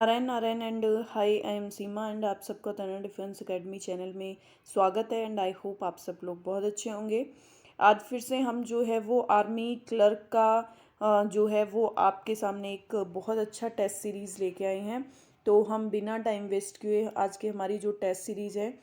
Narayan Narayan and hi, I am Seema and आप सबका तनय defence academy channel में स्वागत है। एंड आई होप आप सब लोग बहुत अच्छे होंगे। आज फिर से हम जो है वो आर्मी क्लर्क का जो है वो आपके सामने एक बहुत अच्छा टेस्ट सीरीज़ लेके आए हैं। तो हम बिना टाइम वेस्ट किए आज की हमारी जो टेस्ट सीरीज़ है,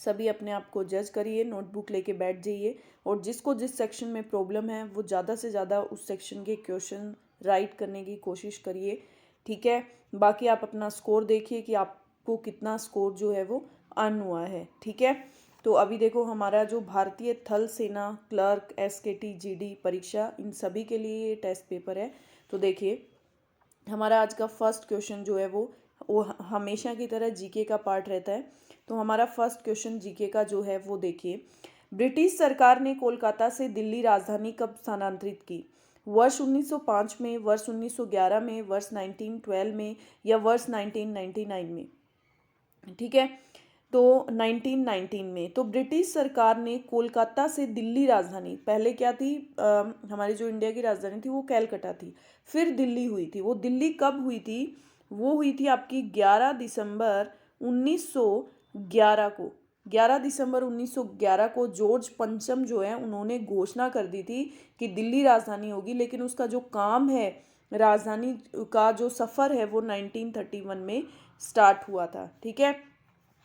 सभी अपने आप को जज करिए, नोटबुक लेके बैठ जाइए और जिसको जिस सेक्शन में प्रॉब्लम है वो ज़्यादा से ज़्यादा उस सेक्शन के क्वेश्चन राइट करने की कोशिश करिए। ठीक है, बाकी आप अपना स्कोर देखिए कि आपको कितना स्कोर जो है वो अर्न हुआ है। ठीक है, तो अभी देखो हमारा जो भारतीय थल सेना क्लर्क एसकेटी जीडी परीक्षा, इन सभी के लिए ये टेस्ट पेपर है। तो देखिए हमारा आज का फर्स्ट क्वेश्चन जो है वो हमेशा की तरह जीके का पार्ट रहता है। तो हमारा फर्स्ट क्वेश्चन जीके का जो है वो देखिए, ब्रिटिश सरकार ने कोलकाता से दिल्ली राजधानी कब स्थानांतरित की? वर्ष 1905 में, वर्ष 1911 में, वर्ष 1912 में या वर्ष 1999 में? ठीक है, तो 1919 में। तो ब्रिटिश सरकार ने कोलकाता से दिल्ली राजधानी, पहले क्या थी, हमारी जो इंडिया की राजधानी थी वो कैलकटा थी, फिर दिल्ली हुई थी। वो दिल्ली कब हुई थी? वो हुई थी आपकी 11 दिसंबर 1911 को। 11 दिसंबर 1911 को जॉर्ज पंचम जो है उन्होंने घोषणा कर दी थी कि दिल्ली राजधानी होगी, लेकिन उसका जो काम है, राजधानी का जो सफ़र है वो 1931 में स्टार्ट हुआ था। ठीक है,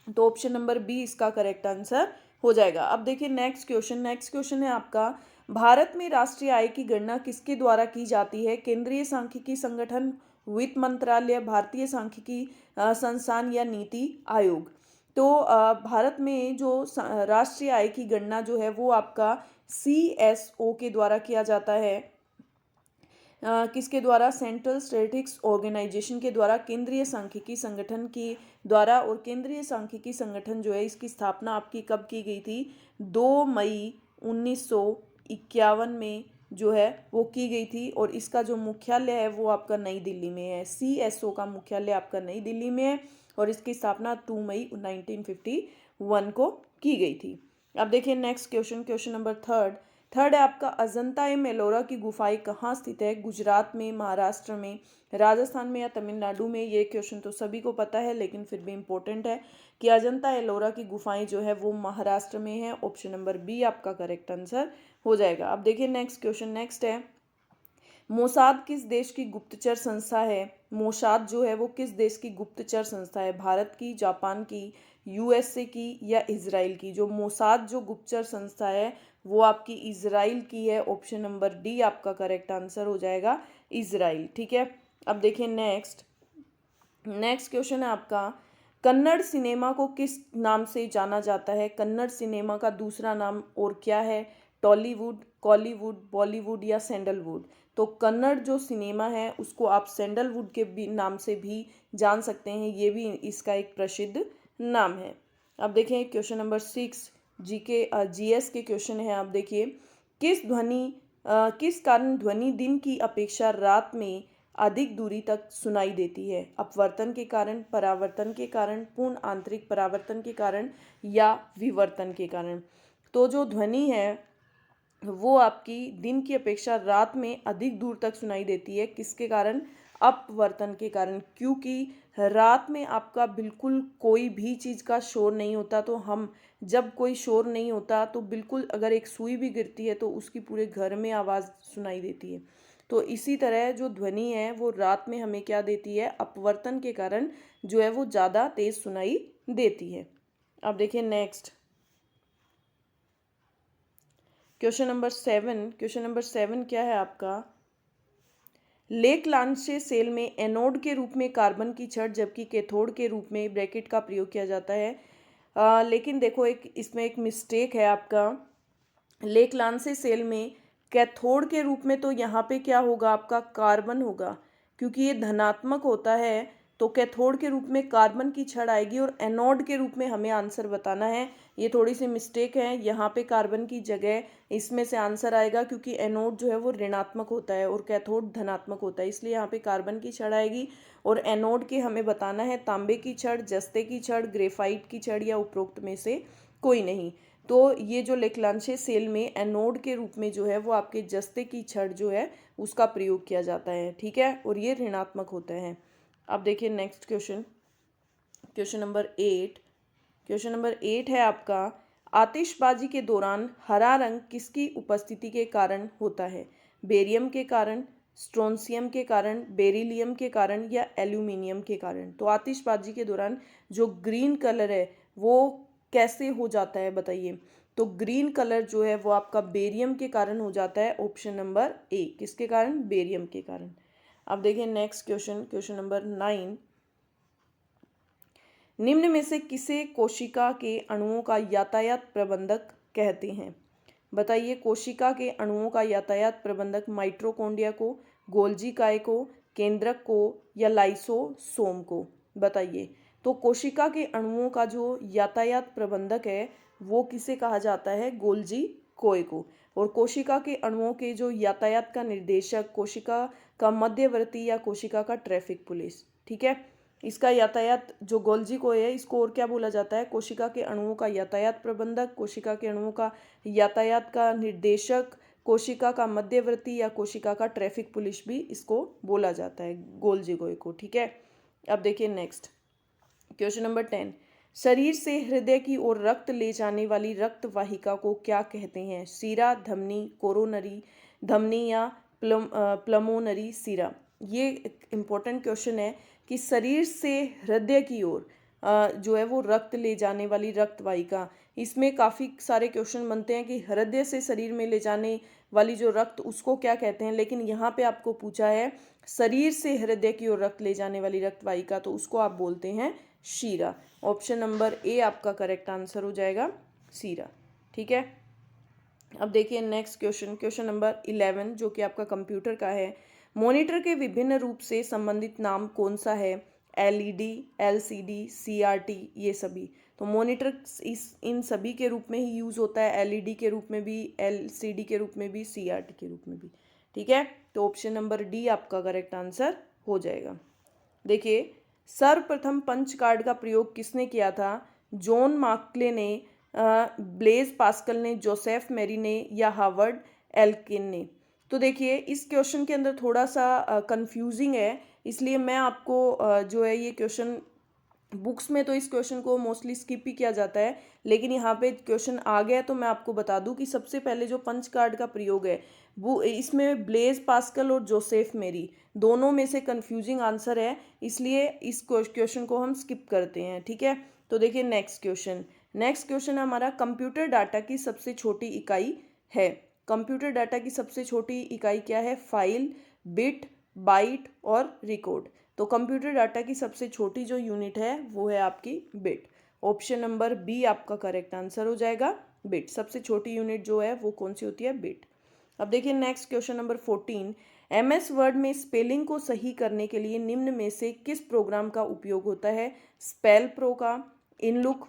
तो ऑप्शन नंबर बी इसका करेक्ट आंसर हो जाएगा। अब देखिए नेक्स्ट क्वेश्चन है आपका, भारत में राष्ट्रीय आय की गणना किसके द्वारा की जाती है? केंद्रीय सांख्यिकी संगठन, वित्त मंत्रालय, भारतीय सांख्यिकी संस्थान या नीति आयोग? तो भारत में जो राष्ट्रीय आय की गणना जो है वो आपका CSO के द्वारा किया जाता है। किसके द्वारा? सेंट्रल स्टैटिस्टिक्स ऑर्गेनाइजेशन के द्वारा, केंद्रीय सांख्यिकी संगठन की द्वारा। और केंद्रीय सांख्यिकी संगठन जो है इसकी स्थापना आपकी कब की गई थी? 2 मई 1951 में जो है वो की गई थी। और इसका जो मुख्यालय है वो आपका नई दिल्ली में है। CSO का मुख्यालय आपका नई दिल्ली में है और इसकी स्थापना 2 मई 1951 को की गई थी। अब देखिए नेक्स्ट क्वेश्चन नंबर थर्ड है आपका, अजंता एम एलोरा की गुफाएं कहाँ स्थित है? गुजरात में, महाराष्ट्र में, राजस्थान में या तमिलनाडु में? ये क्वेश्चन तो सभी को पता है लेकिन फिर भी इम्पोर्टेंट है कि अजंता एलोरा की गुफाएं जो है वो महाराष्ट्र में है। ऑप्शन नंबर बी आपका करेक्ट आंसर हो जाएगा। अब देखिए नेक्स्ट है, मोसाद किस देश की गुप्तचर संस्था है? मोसाद जो है वो किस देश की गुप्तचर संस्था है? भारत की, जापान की, USA की या इजराइल की? जो मोसाद जो गुप्तचर संस्था है वो आपकी इजराइल की है। ऑप्शन नंबर डी आपका करेक्ट आंसर हो जाएगा, इजराइल। ठीक है, अब देखिए नेक्स्ट क्वेश्चन है आपका, कन्नड़ सिनेमा को किस नाम से जाना जाता है? कन्नड़ सिनेमा का दूसरा नाम और क्या है? टॉलीवुड, कॉलीवुड, बॉलीवुड या सैंडलवुड? तो कन्नड़ जो सिनेमा है उसको आप सैंडलवुड के भी नाम से भी जान सकते हैं, ये भी इसका एक प्रसिद्ध नाम है। अब देखें क्वेश्चन नंबर 6, GS के क्वेश्चन है। आप देखिए, किस कारण ध्वनि दिन की अपेक्षा रात में अधिक दूरी तक सुनाई देती है? अपवर्तन के कारण, परावर्तन के कारण, पूर्ण आंतरिक परावर्तन के कारण या विवर्तन के कारण? तो जो ध्वनि है वो आपकी दिन की अपेक्षा रात में अधिक दूर तक सुनाई देती है। किसके कारण? अपवर्तन के कारण, क्योंकि रात में आपका बिल्कुल कोई भी चीज़ का शोर नहीं होता। तो हम जब कोई शोर नहीं होता तो बिल्कुल अगर एक सुई भी गिरती है तो उसकी पूरे घर में आवाज़ सुनाई देती है। तो इसी तरह जो ध्वनि है वो रात में हमें क्या देती है? अपवर्तन के कारण जो है वो ज़्यादा तेज़ सुनाई देती है। अब देखिए नेक्स्ट क्वेश्चन नंबर 7 क्या है आपका, लेक लांचे सेल में एनोड के रूप में कार्बन की छड़ जबकि कैथोड के रूप में ब्रैकेट का प्रयोग किया जाता है। लेकिन देखो इसमें एक मिस्टेक है आपका, लेक लांसे सेल में कैथोड के रूप में तो यहाँ पे क्या होगा? आपका कार्बन होगा, क्योंकि ये धनात्मक होता है। तो कैथोड के रूप में कार्बन की छड़ आएगी और एनोड के रूप में हमें आंसर बताना है। ये थोड़ी सी मिस्टेक है, यहाँ पे कार्बन की जगह इसमें से आंसर आएगा, क्योंकि एनोड जो है वो ऋणात्मक होता है और कैथोड धनात्मक होता है, इसलिए यहाँ पे कार्बन की छड़ आएगी। और एनोड के हमें बताना है तांबे की छड़, जस्ते की छड़, ग्रेफाइट की छड़ या उपरोक्त में से कोई नहीं। तो ये जो लेक्लांशे सेल में एनोड के रूप में जो है वो आपके जस्ते की छड़ जो है उसका प्रयोग किया जाता है। ठीक है, और ये ऋणात्मक होता है। अब देखिए next question, question number 8। Question number 8 है आपका, आतिशबाजी के दौरान हरा रंग किसकी उपस्थिति के कारण होता है? बेरियम के कारण, स्ट्रोंसियम के कारण, बेरिलियम के कारण या एल्यूमिनियम के कारण? तो आतिशबाजी के दौरान जो ग्रीन कलर है वो कैसे हो जाता है बताइए? तो ग्रीन कलर जो है वो आपका बेरियम के कारण हो जाता है। ऑप्शन नंबर ए, किसके कारण? बेरियम के कारण। अब देखिए नेक्स्ट क्वेश्चन, क्वेश्चन नंबर 9। निम्न में से किसे कोशिका के अणुओं का यातायात प्रबंधक कहते हैं? बताइए, कोशिका के अणुओं का यातायात प्रबंधक माइटोकॉन्ड्रिया को, गोल्जी काय को, केंद्रक को या लाइसोसोम को? बताइए। तो कोशिका के अणुओं का जो यातायात प्रबंधक है वो किसे कहा जाता है? गोल्जी कोय को। और कोशिका के अणुओं के जो यातायात का निर्देशक, कोशिका का मध्यवर्ती या कोशिका का ट्रैफिक पुलिस। ठीक है, इसका यातायात जो गोल्जी कोय है इसको और क्या बोला जाता है? कोशिका के अणुओं का यातायात प्रबंधक, कोशिका के अणुओं का यातायात का निर्देशक, कोशिका का मध्यवर्ती या कोशिका का ट्रैफिक पुलिस भी इसको बोला जाता है, गोल्जी कोय को। ठीक है, अब देखिए नेक्स्ट क्वेश्चन नंबर 10। शरीर से हृदय की ओर रक्त ले जाने वाली रक्त वाहिका को क्या कहते हैं? शिरा, धमनी, कोरोनरी धमनी या प्लमोनरी शिरा? ये इम्पोर्टेंट क्वेश्चन है कि शरीर से हृदय की ओर जो है वो रक्त ले जाने वाली रक्त वाहिका, इसमें काफ़ी सारे क्वेश्चन बनते हैं कि हृदय से शरीर में ले जाने वाली जो रक्त उसको क्या कहते हैं, लेकिन यहाँ पे आपको पूछा है शरीर से हृदय की ओर रक्त ले जाने वाली रक्त वाहिका, तो उसको आप बोलते हैं शीरा। ऑप्शन नंबर ए आपका करेक्ट आंसर हो जाएगा, शीरा। ठीक है, अब देखिए नेक्स्ट क्वेश्चन, क्वेश्चन नंबर 11 जो कि आपका कंप्यूटर का है। मॉनिटर के विभिन्न रूप से संबंधित नाम कौन सा है? एलईडी, एलसीडी, सीआरटी, ये सभी। तो मॉनिटर इन सभी के रूप में ही यूज़ होता है, एलईडी के रूप में भी, एलसीडी के रूप में भी, सीआरटी के रूप में भी। ठीक है, तो ऑप्शन नंबर डी आपका करेक्ट आंसर हो जाएगा। देखिए, सर्वप्रथम पंच कार्ड का प्रयोग किसने किया था? जॉन मार्कले ने, ब्लेज पास्कल ने, जोसेफ मेरी ने या हार्वर्ड एल्किन ने? तो देखिए इस क्वेश्चन के अंदर थोड़ा सा कंफ्यूजिंग है, इसलिए मैं आपको जो है ये क्वेश्चन बुक्स में तो इस क्वेश्चन को मोस्टली स्किप ही किया जाता है, लेकिन यहाँ पे क्वेश्चन आ गया तो मैं आपको बता दूं कि सबसे पहले जो पंच कार्ड का प्रयोग है वो इसमें ब्लेज पास्कल और जोसेफ मेरी दोनों में से कंफ्यूजिंग आंसर है, इसलिए इस क्वेश्चन को हम स्किप करते हैं। ठीक है, तो देखिए नेक्स्ट क्वेश्चन, नेक्स्ट क्वेश्चन हमारा कंप्यूटर डाटा की सबसे छोटी इकाई है। कंप्यूटर डाटा की सबसे छोटी इकाई क्या है? फाइल, बिट, बाइट और रिकॉर्ड। तो कंप्यूटर डाटा की सबसे छोटी जो यूनिट है वो है आपकी बिट। ऑप्शन नंबर बी आपका करेक्ट आंसर हो जाएगा, बिट। सबसे छोटी यूनिट जो है वो कौन सी होती है? बिट। अब देखिए next question number 14। MS word में स्पेलिंग को सही करने के लिए निम्न में से किस प्रोग्राम का उपयोग होता है? स्पेल प्रो का, इनलुक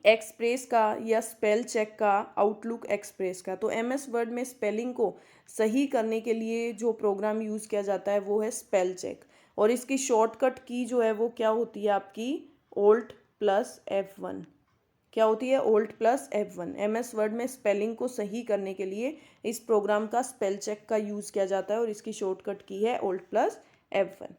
एक्सप्रेस का या स्पेल चेक का, आउटलुक एक्सप्रेस का? तो एमएस वर्ड में स्पेलिंग को सही करने के लिए जो प्रोग्राम यूज़ किया जाता है वो है स्पेल चेक, और इसकी शॉर्टकट की जो है वो क्या होती है आपकी? Alt plus F1। क्या होती है? Alt plus F1। MS word में स्पेलिंग को सही करने के लिए इस प्रोग्राम का स्पेल चेक का यूज़ किया जाता है और इसकी शॉर्टकट की है Alt प्लस F1।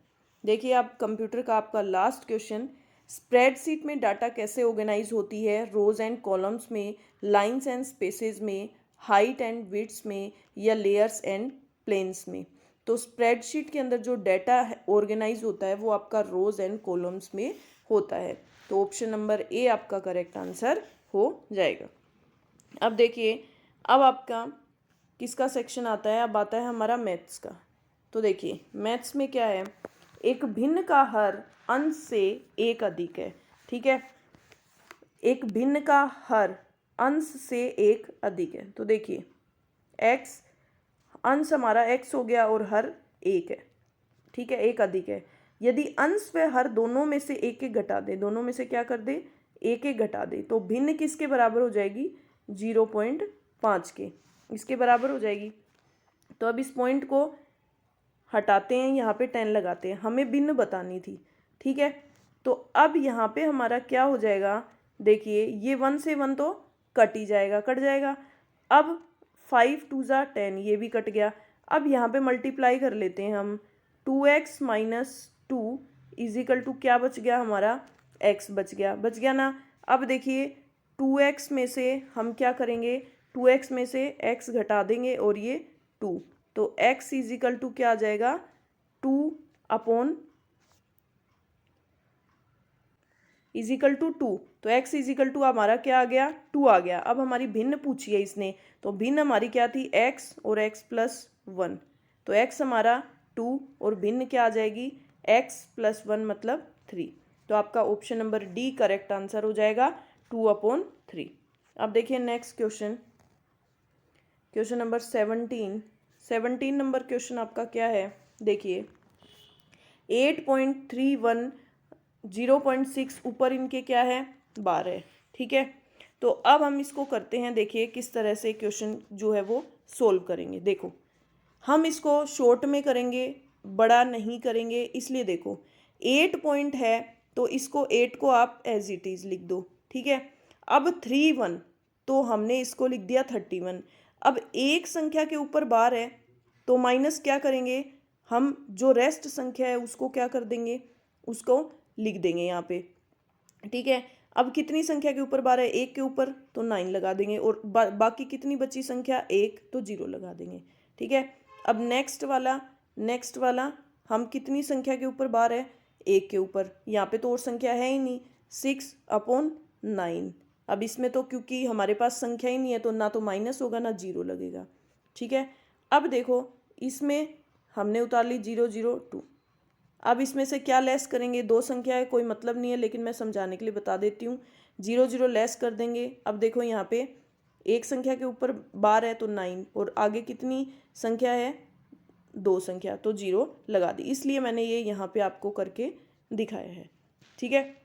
देखिए आप कंप्यूटर का आपका लास्ट क्वेश्चन, स्प्रेडशीट में डाटा कैसे ऑर्गेनाइज होती है? रोज एंड कॉलम्स में, लाइंस एंड स्पेसेस में, हाइट एंड विड्थ में या लेयर्स एंड प्लेन्स में? तो स्प्रेडशीट के अंदर जो डाटा ऑर्गेनाइज होता है वो आपका रोज एंड कॉलम्स में होता है। तो ऑप्शन नंबर ए आपका करेक्ट आंसर हो जाएगा। अब देखिए, अब आपका किसका सेक्शन आता है? अब आता है हमारा मैथ्स का। तो देखिए मैथ्स में क्या है? एक भिन्न का हर अंश से एक अधिक है। ठीक है, एक भिन्न का हर अंश से एक अधिक है। तो देखिए एक्स, अंश हमारा एक्स हो गया और हर एक है। ठीक है, एक अधिक है। यदि अंश व हर दोनों में से एक एक घटा दे, दोनों में से क्या कर दे? एक एक घटा दे, तो भिन्न किसके बराबर हो जाएगी? 0.5 के, इसके बराबर हो जाएगी। तो अब इस पॉइंट को हटाते हैं, यहाँ पे 10 लगाते हैं, हमें भिन्न बतानी थी। ठीक है, तो अब यहाँ पे हमारा क्या हो जाएगा? देखिए ये 1 से 1 तो कट ही जाएगा, कट जाएगा। अब 5 2 ज़ा 10, ये भी कट गया। अब यहाँ पे मल्टीप्लाई कर लेते हैं हम, 2x - 2 इजिकल टू क्या बच गया हमारा, x बच गया ना। अब देखिए 2x में से हम क्या करेंगे, 2x में से x घटा देंगे और ये 2, तो x इजिकल टू क्या आ जाएगा, 2 अपॉन इजिकल टू 2, तो x इजिकल टू हमारा क्या आ गया, 2 आ गया। अब हमारी भिन्न पूछी है इसने, तो भिन्न हमारी क्या थी, x और x प्लस 1, तो x हमारा 2 और भिन्न क्या आ जाएगी, x प्लस 1 मतलब 3। तो आपका option number D correct answer हो जाएगा, 2/3। अब देखिए next question, question number 17 number question आपका क्या है, देखिए 8.31 0.6 ऊपर इनके क्या है, बार है, ठीक है। तो अब हम इसको करते हैं, देखिए किस तरह से क्वेश्चन जो है वो सोल्व करेंगे। देखो हम इसको शॉर्ट में करेंगे, बड़ा नहीं करेंगे, इसलिए देखो 8 पॉइंट है तो इसको 8 को आप एज इट इज़ लिख दो, ठीक है। अब 31 तो हमने इसको लिख दिया 31। अब एक संख्या के ऊपर बार है तो माइनस क्या करेंगे हम, जो रेस्ट संख्या है उसको क्या कर देंगे, उसको लिख देंगे यहाँ पे, ठीक है। अब कितनी संख्या के ऊपर बार है, एक के ऊपर, तो 9 लगा देंगे, और बाकी कितनी बची संख्या, एक, तो 0 लगा देंगे, ठीक है। अब नेक्स्ट वाला हम कितनी संख्या के ऊपर बार है, एक के ऊपर, यहाँ पे तो और संख्या है ही नहीं, 6/9। अब इसमें तो क्योंकि हमारे पास संख्या ही नहीं है तो ना तो माइनस होगा ना 0 लगेगा, ठीक है। अब देखो इसमें हमने उतार ली 0 0 2, अब इसमें से क्या लेस करेंगे, दो संख्या है कोई मतलब नहीं है, लेकिन मैं समझाने के लिए बता देती हूँ। 0 0 लेस कर देंगे। अब देखो यहाँ पे एक संख्या के ऊपर बार है तो 9, और आगे कितनी संख्या है, दो संख्या, तो 0 लगा दी, इसलिए मैंने ये यहाँ पे आपको करके दिखाया है, ठीक है।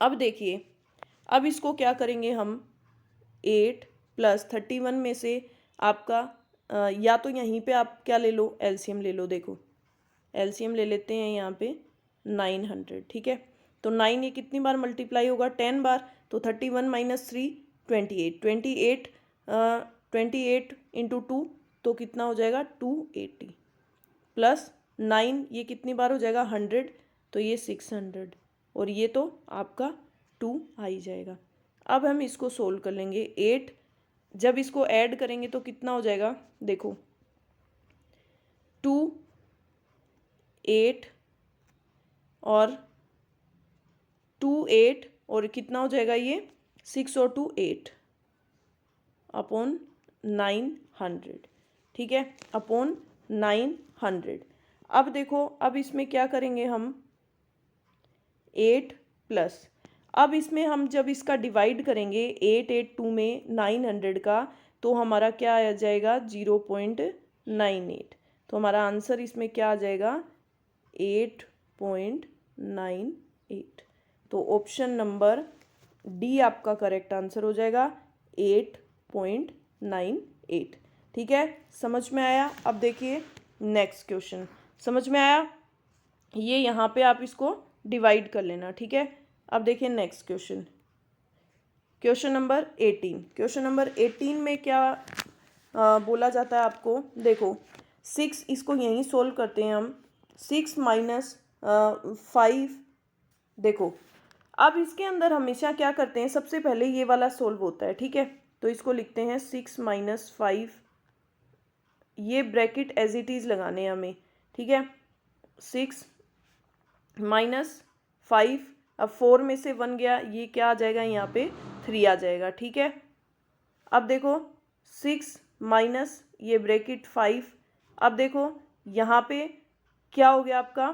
अब देखिए अब इसको क्या करेंगे हम, 8 + 31 में से आपका या तो यहीं पे आप क्या ले लो, एलसीएम ले लो। देखो एलसीएम ले लेते हैं यहाँ पे 900, ठीक है। तो 9 ये कितनी बार मल्टीप्लाई होगा, 10 बार, तो 31 - 3 28 28 इंटू 2 तो कितना हो जाएगा 280, प्लस 9 ये कितनी बार हो जाएगा 100, तो ये 600, और ये तो आपका 2 आ ही जाएगा। अब हम इसको सोल्व कर लेंगे। 8 जब इसको ऐड करेंगे तो कितना हो जाएगा, देखो 2 8 और 2 8 और कितना हो जाएगा ये 6 और 2 8 अपॉन 900, ठीक है, अपॉन 900। अब देखो अब इसमें क्या करेंगे हम, 8 प्लस, अब इसमें हम जब इसका डिवाइड करेंगे 882 में 900 का, तो हमारा क्या आ जाएगा 0.98, तो हमारा आंसर इसमें क्या आ जाएगा 8.98। तो ऑप्शन नंबर डी आपका करेक्ट आंसर हो जाएगा 8.98, ठीक है। समझ में आया। अब देखिए नेक्स्ट क्वेश्चन, समझ में आया, ये यहाँ पे आप इसको डिवाइड कर लेना, ठीक है। अब देखिए next question, question number 18। Question number 18 में क्या बोला जाता है आपको, देखो 6, इसको यहीं सोल्व करते हैं हम, 6 - 5, देखो अब इसके अंदर हमेशा क्या करते हैं, सबसे पहले ये वाला सोल्व होता है, ठीक है। तो इसको लिखते हैं 6 - 5, ये ब्रैकेट एज इट इज़ लगाने हैं हमें, ठीक है। 6 - 5, अब 4 में से 1 गया, ये क्या आ जाएगा यहाँ पे 3 आ जाएगा, ठीक है। अब देखो 6 माइनस ये ब्रैकेट 5, अब देखो यहाँ पे क्या हो गया आपका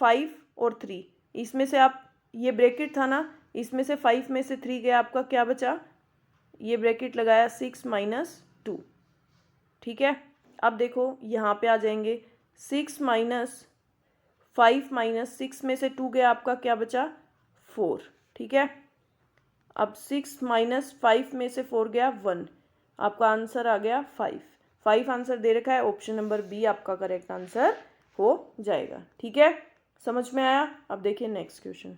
5 और 3, इसमें से आप ये ब्रैकेट था ना, इसमें से 5 में से 3 गया, आपका क्या बचा, ये ब्रैकेट लगाया 6 - 2, ठीक है। अब देखो यहाँ पे आ जाएंगे 6 - 5 - 6 में से 2 गया, आपका क्या बचा 4, ठीक है। अब 6 - 5 में से 4 गया 1, आपका आंसर आ गया 5 आंसर दे रखा है, ऑप्शन नंबर बी आपका करेक्ट आंसर हो जाएगा, ठीक है। समझ में आया। अब देखिए नेक्स्ट क्वेश्चन,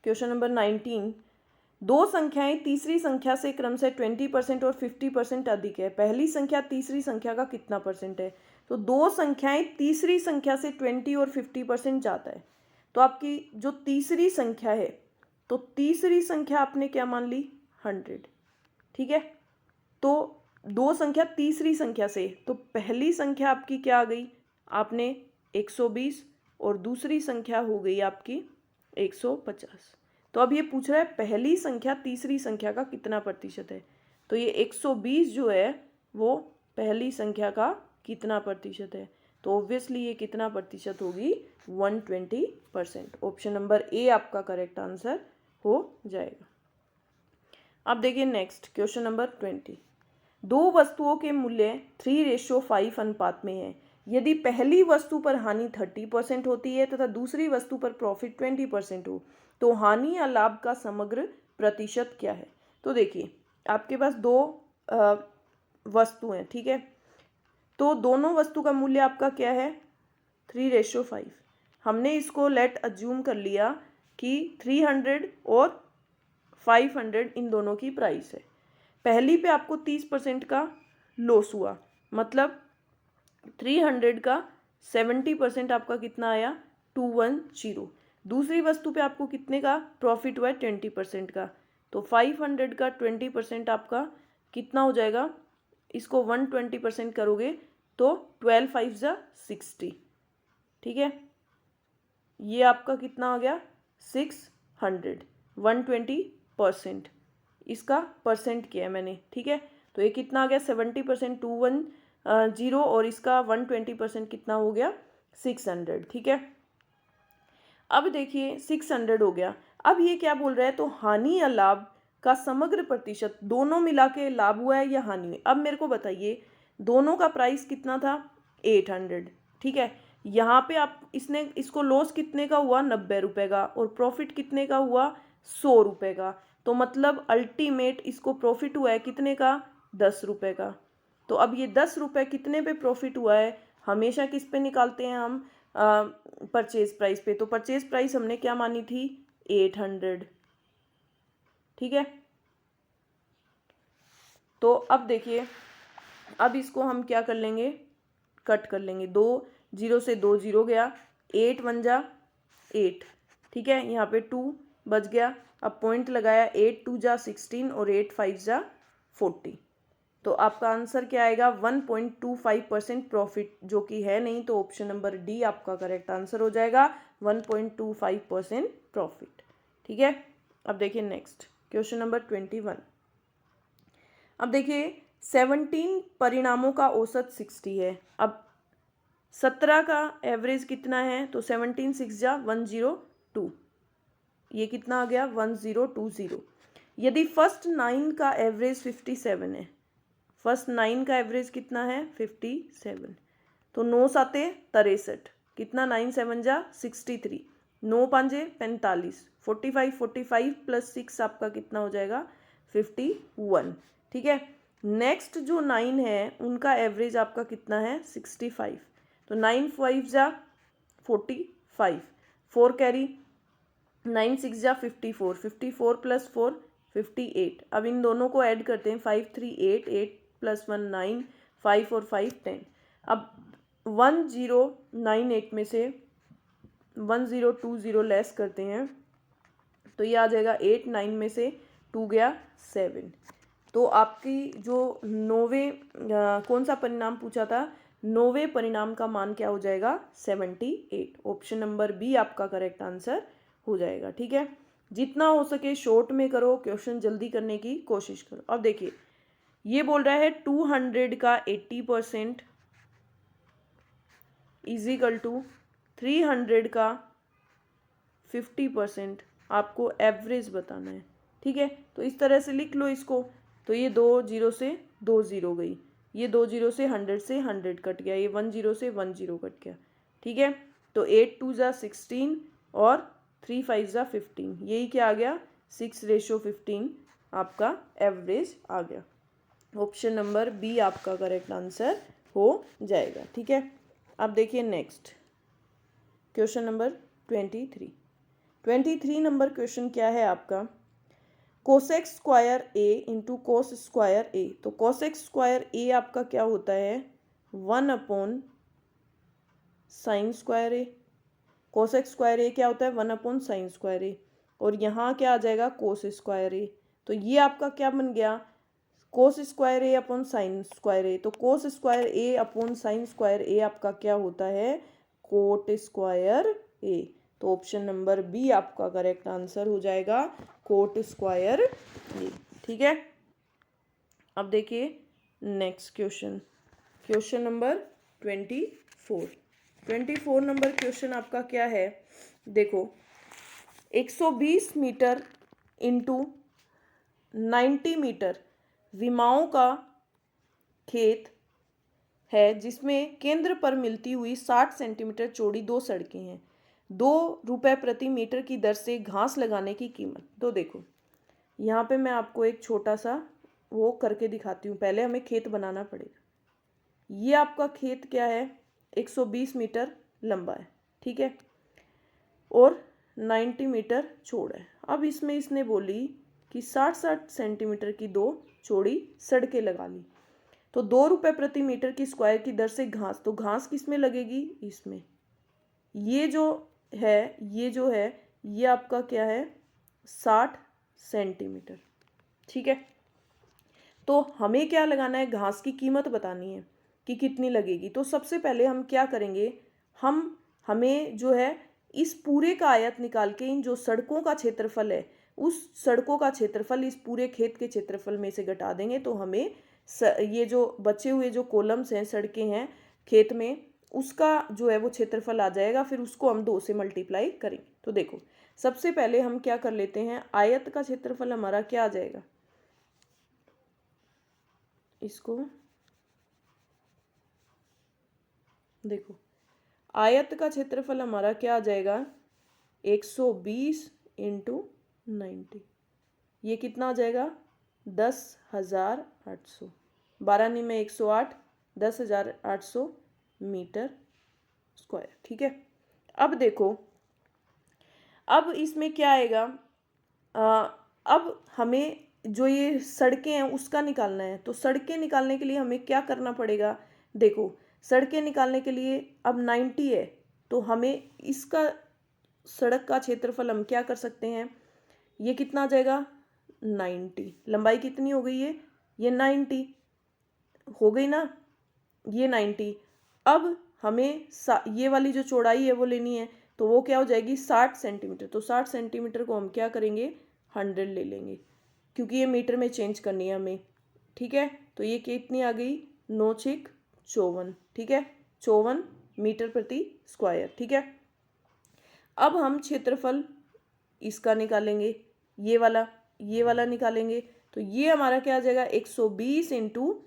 क्वेश्चन नंबर 19। दो संख्याएं तीसरी संख्या से क्रम से 20% और 50% अधिक है, पहली संख्या तीसरी संख्या का कितना परसेंट है। तो दो संख्याएं तीसरी संख्या से 20 और 50% जाता है। तो आपकी जो तीसरी संख्या है, तो तीसरी संख्या आपने क्या मान ली, 100, ठीक है। तो दो संख्या तीसरी संख्या से, तो पहली संख्या आपकी क्या आ गई, आपने 120 और दूसरी संख्या हो गई आपकी 150। तो अब ये पूछ रहा है पहली संख्या तीसरी संख्या का कितना प्रतिशत है। तो ये 120 जो है वो पहली संख्या का कितना प्रतिशत है, तो ऑब्वियसली ये कितना प्रतिशत होगी, 120%। ऑप्शन नंबर ए आपका करेक्ट आंसर हो जाएगा। अब देखिए नेक्स्ट क्वेश्चन नंबर 20। दो वस्तुओं के मूल्य 3:5 अनुपात में है। यदि पहली वस्तु पर हानि 30% होती है तथा दूसरी वस्तु पर प्रॉफिट 20% हो, तो हानि या लाभ का समग्र प्रतिशत क्या है। तो देखिए आपके पास दो वस्तु हैं, ठीक है। तो दोनों वस्तु का मूल्य आपका क्या है, 3:5। हमने इसको लेट अज्यूम कर लिया कि 300 और 500 इन दोनों की प्राइस है। पहली पे आपको 30% का लॉस हुआ, मतलब 300 का 70% आपका कितना आया, 210। दूसरी वस्तु पे आपको कितने का प्रॉफिट हुआ है, 20% का। तो 500 का 20% आपका कितना हो जाएगा, इसको 120% करोगे तो 12 5 जा 60, ठीक है। ये आपका कितना आ गया, 600, 120%, इसका परसेंट किया है मैंने, ठीक है। तो ये कितना आ गया, 70%, 210, और इसका 120% कितना हो गया, 600, ठीक है। अब देखिए 600 हो गया। अब ये क्या बोल रहा है, तो हानि या लाभ का समग्र प्रतिशत, दोनों मिला के लाभ हुआ है या हानि हुई। अब मेरे को बताइए, दोनों का प्राइस कितना था, 800, ठीक है। यहाँ पे आप इसको लॉस कितने का हुआ, 90 रुपये का, और प्रॉफिट कितने का हुआ, 100 रुपये का। तो मतलब अल्टीमेट इसको प्रॉफिट हुआ है कितने का, 10 रुपये का। तो अब ये 10 रुपये कितने पे प्रॉफिट हुआ है, हमेशा किस पे निकालते हैं हम, परचेज प्राइस पे। तो परचेज प्राइस हमने क्या मानी थी, 800, ठीक है। तो अब देखिए, अब इसको हम क्या कर लेंगे, कट कर लेंगे। 2 0 से 2 0 गया, 8 1 जा 8, ठीक है। यहाँ पे 2 बच गया। अब पॉइंट लगाया, 8 2 जा 16 और 8 5 जा 40। तो आपका आंसर क्या आएगा, 1.25% प्रॉफिट, जो कि है नहीं, तो ऑप्शन नंबर डी आपका करेक्ट आंसर हो जाएगा, 1.25% प्रॉफिट, ठीक है। अब देखिए नेक्स्ट क्वेश्चन नंबर 21। अब देखिए 17 परिणामों का औसत 60 है। अब 17 का एवरेज कितना है, तो 17 6 जा 102, ये कितना आ गया, 1020। यदि फर्स्ट 9 का एवरेज 57 है, फर्स्ट 9 का एवरेज कितना है, 57, तो 9 साते 63, कितना, 9 7 जा 63, 9 पांजे 45, 45 प्लस 6 आपका कितना हो जाएगा, 51, ठीक है। नेक्स्ट जो 9 है उनका एवरेज आपका कितना है, 65, तो 9 5 जा 45, 4 कैरी, 9 6 जा 54, 54 प्लस 4 58। अब इन दोनों को ऐड करते हैं, 5 3 8, 8 प्लस 1 9, 5 और 5 10। अब 1098 में से 1020 लेस करते हैं, तो ये आ जाएगा 8, 9 में से 2 गया 7। तो आपकी जो 9वें कौन सा परिणाम पूछा था, 9वें परिणाम का मान क्या हो जाएगा, 78। ऑप्शन नंबर बी आपका करेक्ट आंसर हो जाएगा, ठीक है। जितना हो सके शॉर्ट में करो, क्वेश्चन जल्दी करने की कोशिश करो। अब देखिए ये बोल रहा है 200 का 80% इजिकल टू 300 का 50%, आपको एवरेज बताना है, ठीक है। तो इस तरह से लिख लो इसको। तो ये 2 0 से 2 0 गई, ये 2 0 से 100 से 100 कट गया, ये 1 0 से 1 0 कट गया, ठीक है। तो 8 2 जा 16 और 3 5 जा 15, यही क्या आ गया, 6:15 आपका एवरेज आ गया। ऑप्शन नंबर बी आपका करेक्ट आंसर हो जाएगा, ठीक है। अब देखिए next question number 23 number question क्या है आपका, कोसेक स्क्वायर ए इंटू कोस स्क्वायर ए। तो कोसेक स्क्वायर ए आपका क्या होता है, 1/√2 साइन स्क्वायर ए, कोसेक स्क्वायर ए क्या होता है 1/sin स्क्वायर ए, और यहाँ क्या आ जाएगा कोस स्क्वायर ए। तो ये आपका क्या बन गया कोस स्क्वायर ए अपॉन साइन स्क्वायर ए। तो कोस स्क्वायर ए अपॉन साइन स्क्वायर ए आपका क्या होता है कोट स्क्वायर ए। तो ऑप्शन नंबर बी आपका करेक्ट आंसर हो जाएगा कोट स्क्वायर ए। ठीक है, अब देखिए next question, question number 24 number question आपका क्या है, देखो 120 मीटर इंटू 90 मीटर विमाओं का खेत है जिसमें केंद्र पर मिलती हुई 60 सेंटीमीटर चौड़ी 2 सड़कें हैं। 2 रुपये प्रति मीटर की दर से घास लगाने की कीमत। तो देखो यहाँ पे मैं आपको एक छोटा सा वो करके दिखाती हूँ। पहले हमें खेत बनाना पड़ेगा। ये आपका खेत क्या है 120 मीटर लंबा है, ठीक है, और 90 मीटर चौड़ा है। अब इसमें इसने बोली कि 60-60 सेंटीमीटर की 2 चौड़ी सड़कें लगा ली। तो 2 रुपये प्रति मीटर की स्क्वायर की दर से घास, तो घास किस में लगेगी इसमें। ये जो है ये आपका क्या है 60 सेंटीमीटर, ठीक है। तो हमें क्या लगाना है घास की कीमत बतानी है कि कितनी लगेगी। तो सबसे पहले हम क्या करेंगे, हमें जो है इस पूरे का आयत निकाल के इन जो सड़कों का क्षेत्रफल है उस सड़कों का क्षेत्रफल इस पूरे खेत के क्षेत्रफल में से घटा देंगे। तो हमें ये जो बचे हुए जो कॉलम्स हैं सड़कें हैं खेत में उसका जो है वो क्षेत्रफल आ जाएगा। फिर उसको हम 2 से मल्टीप्लाई करेंगे। तो देखो सबसे पहले हम क्या कर लेते हैं, आयत का क्षेत्रफल हमारा क्या आ जाएगा, इसको देखो आयत का क्षेत्रफल हमारा क्या आ जाएगा 120 इंटू 90, ये कितना आ जाएगा 10,800, 12 में 108, 10,800 मीटर स्क्वायर, ठीक है। अब देखो अब इसमें क्या आएगा, अब हमें जो ये सड़कें हैं उसका निकालना है। तो सड़कें निकालने के लिए हमें क्या करना पड़ेगा, देखो सड़कें निकालने के लिए अब 90 है तो हमें इसका सड़क का क्षेत्रफल हम क्या कर सकते हैं, ये कितना आ जाएगा 90, लंबाई कितनी हो गई है ये 90 हो गई ना, ये 90। अब हमें ये वाली जो चौड़ाई है वो लेनी है तो वो क्या हो जाएगी 60 सेंटीमीटर। तो 60 सेंटीमीटर को हम क्या करेंगे 100 ले लेंगे क्योंकि ये मीटर में चेंज करनी है हमें, ठीक है। तो ये कितनी आ गई 9×6 = 54, ठीक है, 54 मीटर प्रति स्क्वायर, ठीक है। अब हम क्षेत्रफल इसका निकालेंगे, ये वाला निकालेंगे। तो ये हमारा क्या आ जाएगा 120 इंटू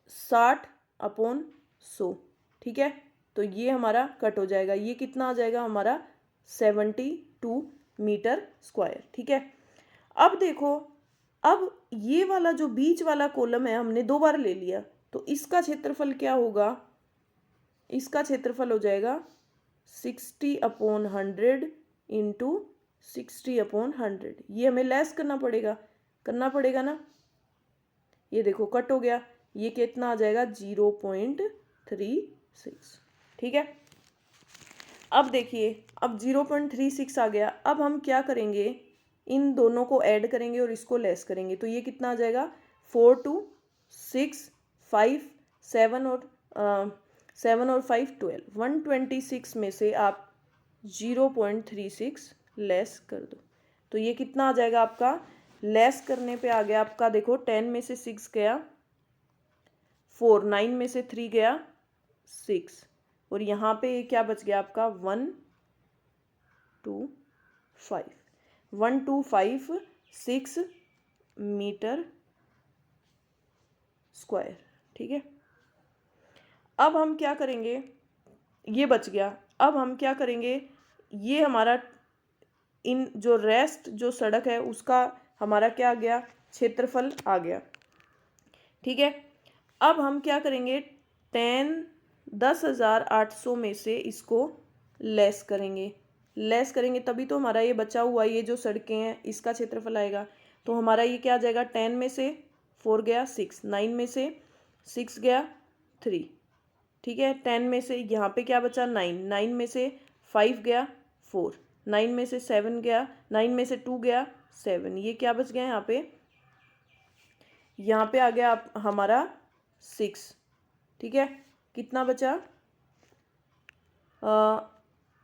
60/100, ठीक है। तो ये हमारा कट हो जाएगा, ये कितना आ जाएगा हमारा 72 मीटर स्क्वायर, ठीक है। अब देखो अब ये वाला जो बीच वाला कॉलम है हमने 2 बार ले लिया तो इसका क्षेत्रफल क्या होगा, इसका क्षेत्रफल हो जाएगा 60/100 इंटू 60/100। ये हमें लेस करना पड़ेगा ना, ये देखो कट हो गया, ये कितना आ जाएगा 0.36, ठीक है। अब देखिए अब 0.36 आ गया। अब हम क्या करेंगे इन दोनों को ऐड करेंगे और इसको लेस करेंगे। तो ये कितना आ जाएगा 4 2 6 5 7 और 5 12, 126 में से आप 0.36 लेस कर दो। तो ये कितना आ जाएगा आपका, लेस करने पे आ गया आपका, देखो 10 में से 6 गया 4, 9 में से 3 गया 6 और यहाँ पे क्या बच गया आपका 125 मीटर स्क्वायर, ठीक है। अब हम क्या करेंगे, ये बच गया। अब हम क्या करेंगे, ये हमारा इन जो रेस्ट जो सड़क है उसका हमारा क्या आ गया क्षेत्रफल आ गया, ठीक है। अब हम क्या करेंगे 10,800 में से इसको लेस करेंगे तभी तो हमारा ये बचा हुआ ये जो सड़कें हैं इसका क्षेत्रफल आएगा। तो हमारा ये क्या आ जाएगा 10 में से 4 गया 6, 9 में से 6 गया 3, ठीक है। 10 में से यहाँ पे क्या बचा 9, 9 में से 5 गया 4, 9 में से 7 गया, 9 में से 2 गया 7, ये क्या बच गया यहाँ पे, यहाँ पे आ गया आप हमारा 6, ठीक है। कितना बचा,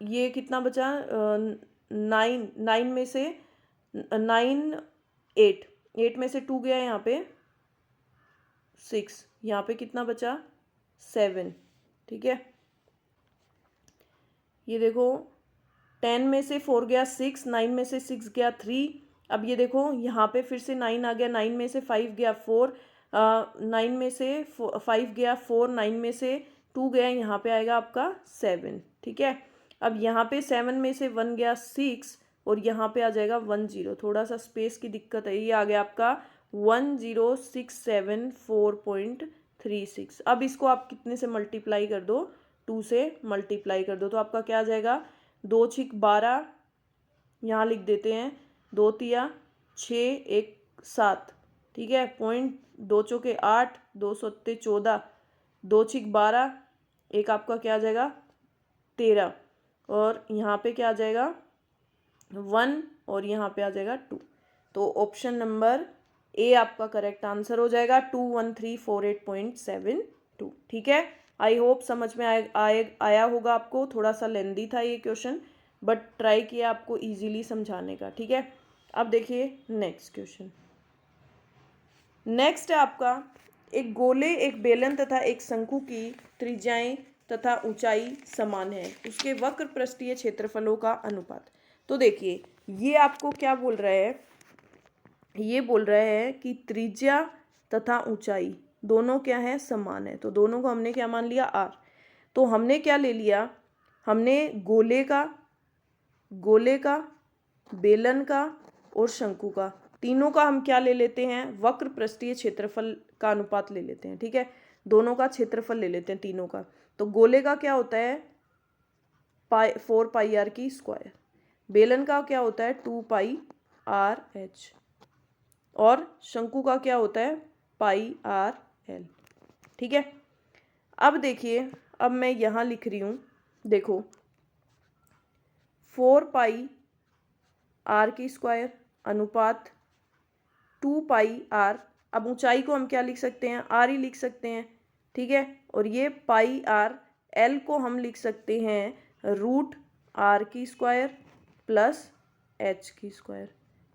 ये कितना बचा 9, 9 में से 9 8, 8 में से 2 गया यहाँ पे 6, यहाँ पे कितना बचा 7, ठीक है। ये देखो 10 में से 4 गया 6, 9 में से 6 गया 3, अब ये देखो यहाँ पे फिर से 9 आ गया, 9 में से 5 गया 4, 9 में से 5 गया 4, 9 में से 2 गया, यहाँ पे आएगा आपका 7, ठीक है। अब यहाँ पे 7 में से 1 गया 6 और यहाँ पे आ जाएगा 1 0, थोड़ा सा स्पेस की दिक्कत है, ये आ गया आपका 10674.36। अब इसको आप कितने से मल्टीप्लाई कर दो, 2 से मल्टीप्लाई कर दो, तो आपका क्या आ जाएगा 2 6 12, यहाँ लिख देते हैं 2 तिया 6 1 7, ठीक है। पॉइंट 2 चौके 8, 2 सत्ते 14, 2 6 12, एक आपका क्या आ जाएगा 13, और यहाँ पे क्या आ जाएगा 1 और यहाँ पे आ जाएगा 2, तो ऑप्शन नंबर ए आपका करेक्ट आंसर हो जाएगा 21348.72, ठीक है। आई होप समझ में आया होगा आपको, थोड़ा सा लेंदी था ये क्वेश्चन, बट ट्राई किया आपको इजीली समझाने का, ठीक है। अब देखिए नेक्स्ट क्वेश्चन। नेक्स्ट है आपका एक गोले, एक बेलन तथा एक शंकु की त्रिज्याएं तथा ऊंचाई समान है, उसके वक्र पृष्ठीय क्षेत्रफलों का अनुपात। तो देखिए ये आपको क्या बोल रहे हैं, ये बोल रहे हैं कि त्रिज्या तथा ऊंचाई दोनों क्या है समान है, तो दोनों को हमने क्या मान लिया r। तो हमने क्या ले लिया, हमने गोले का बेलन का और शंकु का, तीनों का हम क्या ले लेते हैं, वक्र पृष्ठीय क्षेत्रफल का अनुपात ले लेते हैं, ठीक है। दोनों का क्षेत्रफल ले लेते हैं तीनों का। तो गोले का क्या होता है 4 पाई आर की स्क्वायर, बेलन का क्या होता है 2 पाई आर एच, और शंकु का क्या होता है पाई आर एल, ठीक है। अब देखिए, अब मैं यहाँ लिख रही हूँ, देखो 4 पाई आर की स्क्वायर अनुपात 2 पाई आर, अब ऊंचाई को हम क्या लिख सकते हैं आर ही लिख सकते हैं, ठीक है। और ये पाई आर, एल को हम लिख सकते हैं रूट आर की स्क्वायर प्लस एच की स्क्वायर,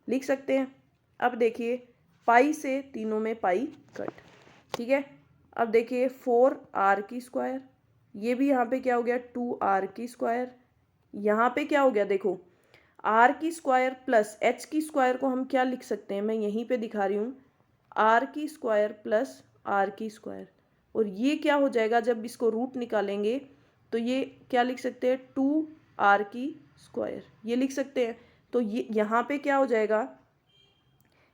लिख सकते हैं। अब देखिए पाई से तीनों में पाई कट, ठीक है। अब देखिए 4 आर की स्क्वायर, ये भी यहाँ पे क्या हो गया 2 आर की स्क्वायर, यहाँ पे क्या हो गया देखो आर की स्क्वायर प्लस एच की स्क्वायर को हम क्या लिख सकते हैं, मैं यहीं पे दिखा रही हूँ आर की स्क्वायर प्लस आर की स्क्वायर, और ये क्या हो जाएगा जब इसको रूट निकालेंगे तो ये क्या लिख सकते हैं 2 आर की स्क्वायर, ये लिख सकते हैं। तो ये यहाँ पे क्या हो जाएगा,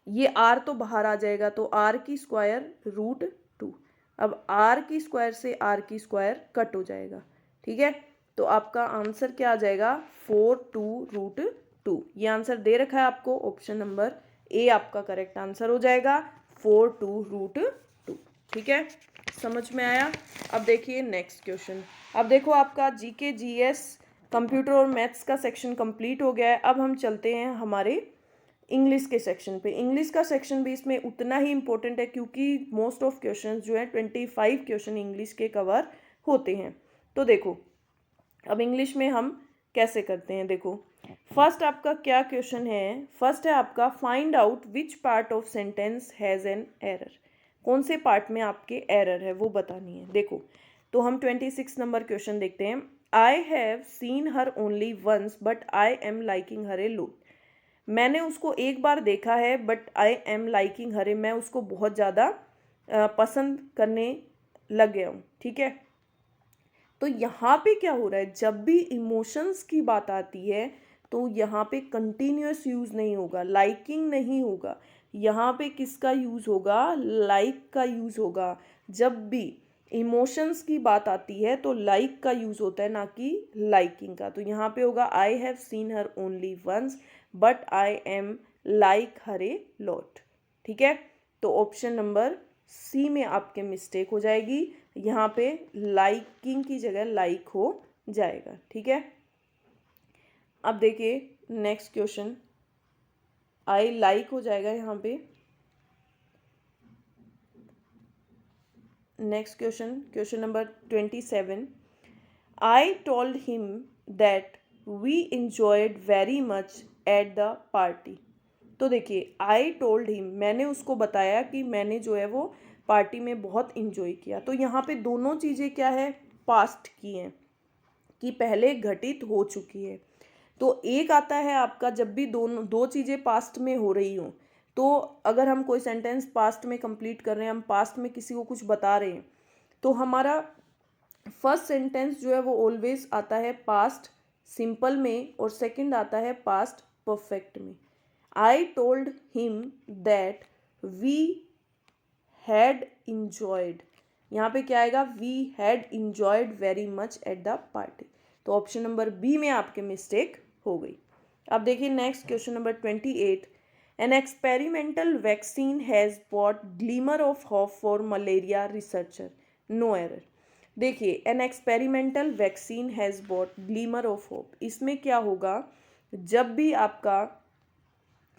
ये आर तो बाहर आ जाएगा, तो आर की स्क्वायर रूट 2, अब आर की स्क्वायर से आर की स्क्वायर कट हो जाएगा, ठीक है। तो आपका आंसर क्या आ जाएगा 4 2 रूट 2, ये आंसर दे रखा है आपको, ऑप्शन नंबर ए आपका करेक्ट आंसर हो जाएगा 4 2 रूट 2, ठीक है। समझ में आया। अब देखिए नेक्स्ट क्वेश्चन। अब देखो आपका जीके जीएस कंप्यूटर और मैथ्स का सेक्शन कंप्लीट हो गया है। अब हम चलते हैं हमारे इंग्लिश के सेक्शन पे। इंग्लिश का सेक्शन भी इसमें उतना ही इम्पोर्टेंट है क्योंकि मोस्ट ऑफ क्वेश्चंस जो है 25 क्वेश्चन इंग्लिश के कवर होते हैं। तो देखो अब इंग्लिश में हम कैसे करते हैं, देखो फर्स्ट आपका क्या क्वेश्चन है, फर्स्ट है आपका find out which part of sentence has an error, कौन से पार्ट में आपके एरर है वो बतानी है। देखो तो हम 26 नंबर क्वेश्चन देखते हैं। I have seen her only once but I am liking her a lot, मैंने उसको एक बार देखा है but I am liking her a, मैं उसको बहुत ज़्यादा पसंद करने लग गया हूँ, ठीक है। तो यहाँ पे क्या हो रहा है, जब भी इमोशंस की बात आती है तो यहाँ पे कंटिन्यूअस यूज़ नहीं होगा, लाइकिंग नहीं होगा, यहाँ पे किसका यूज़ होगा, लाइक का यूज़ होगा। जब भी इमोशंस की बात आती है तो लाइक का यूज़ होता है, ना कि लाइकिंग का। तो यहाँ पे होगा I have seen her only once but I am like her a lot, ठीक है। तो ऑप्शन नंबर सी में आपके मिस्टेक हो जाएगी, यहाँ पे लाइकिंग की जगह लाइक हो जाएगा। ठीक है, अब देखिए नेक्स्ट क्वेश्चन, आई लाइक हो जाएगा यहाँ पे। Next question, question number 27, I told him that we enjoyed very much at the party. तो देखिए आई टोल्ड हिम, मैंने उसको बताया कि मैंने जो है वो पार्टी में बहुत इंजॉय किया। तो यहाँ पे दोनों चीज़ें क्या है, पास्ट की हैं, कि पहले घटित हो चुकी है। तो एक आता है आपका जब भी दो चीज़ें पास्ट में हो रही हों, तो अगर हम कोई सेंटेंस पास्ट में कंप्लीट कर रहे हैं, हम पास्ट में किसी को कुछ बता रहे हैं, तो हमारा फर्स्ट सेंटेंस जो है वो ऑलवेज आता है पास्ट सिंपल में और सेकंड आता है पास्ट परफेक्ट में। I told him that we had enjoyed, यहाँ पे क्या आएगा, we had enjoyed very much at the party. तो ऑप्शन नंबर बी में आपके मिस्टेक हो गई। अब देखिए next question number 28, an experimental vaccine has bought glimmer of hope for malaria researcher, no error. देखिए an experimental vaccine has bought glimmer of hope, इसमें क्या होगा, जब भी आपका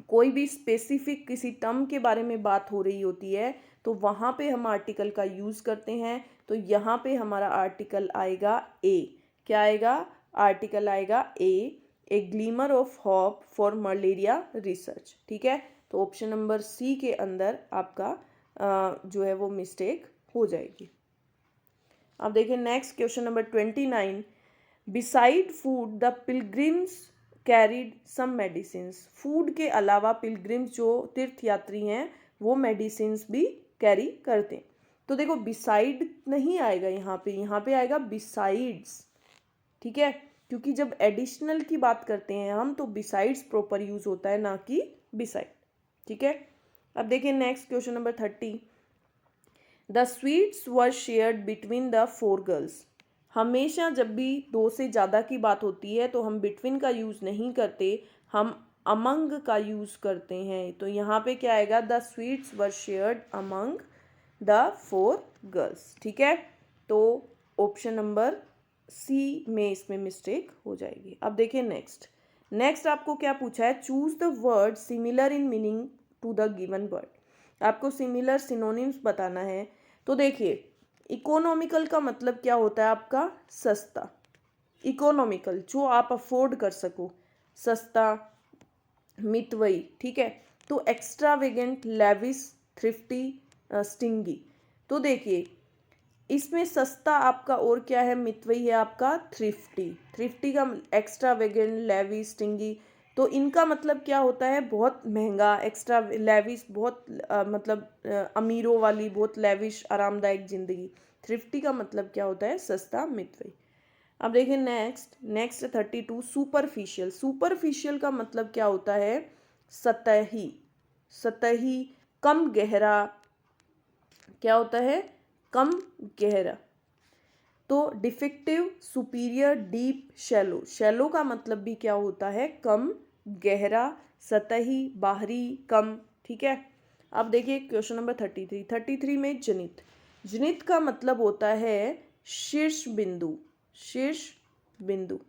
कोई भी स्पेसिफिक किसी टर्म के बारे में बात हो रही होती है तो वहाँ पे हम आर्टिकल का यूज़ करते हैं। तो यहाँ पे हमारा आर्टिकल आएगा ए, क्या आएगा, आर्टिकल आएगा a glimmer of hope for malaria research. ठीक है, तो ऑप्शन नंबर सी के अंदर आपका जो है वो मिस्टेक हो जाएगी। अब देखिए next question number 29, beside food the pilgrims carried some medicines, food के अलावा पिलग्रिम्स जो तीर्थयात्री हैं वो मेडिसिन्स भी कैरी करते हैं। तो देखो बिसाइड नहीं आएगा यहाँ पे आएगा बिसाइड्स। ठीक है, क्योंकि जब एडिशनल की बात करते हैं हम तो बिसाइड्स प्रॉपर यूज होता है, ना कि बिसाइड। ठीक है, अब देखिए next question number 30, the sweets were shared between the 4 girls. हमेशा जब भी दो से ज़्यादा की बात होती है तो हम बिटवीन का यूज़ नहीं करते, हम अमंग का यूज़ करते हैं। तो यहाँ पे क्या आएगा, the sweets were shared among the 4 girls. ठीक है, तो ऑप्शन नंबर सी में इसमें मिस्टेक हो जाएगी। अब देखिए नेक्स्ट आपको क्या पूछा है, choose the word similar in meaning to the given word. आपको सिमिलर सिनोनिम्स बताना है। तो देखिए इकोनॉमिकल का मतलब क्या होता है आपका, सस्ता। इकोनॉमिकल जो आप अफोर्ड कर सको, सस्ता, मितव्ययी। ठीक है, तो एक्स्ट्रावेगेंट, लेविश, थ्रिफ्टी, स्टिंगी। तो देखिए इसमें सस्ता आपका और क्या है, मितव्ययी है आपका थ्रिफ्टी। थ्रिफ्टी का एक्स्ट्रावेगेंट, लेविश, स्टिंगी, तो इनका मतलब क्या होता है, बहुत महंगा, एक्स्ट्रा लेविश बहुत मतलब अमीरों वाली, बहुत लेविश आरामदायक ज़िंदगी। थ्रिफ्टी का मतलब क्या होता है, सस्ता, मितव्ययी। अब देखिए नेक्स्ट 32, सुपरफिशियल। सुपरफिशियल का मतलब क्या होता है, सतही, सतही, कम गहरा, क्या होता है, कम गहरा। तो defective, superior, deep, shallow. Shallow का मतलब भी क्या होता है, कम गहरा, सतही, बाहरी, कम। ठीक है, अब देखिए क्वेश्चन नंबर 33 में जनित। जनित का मतलब होता है शीर्ष बिंदु, शीर्ष बिंदु।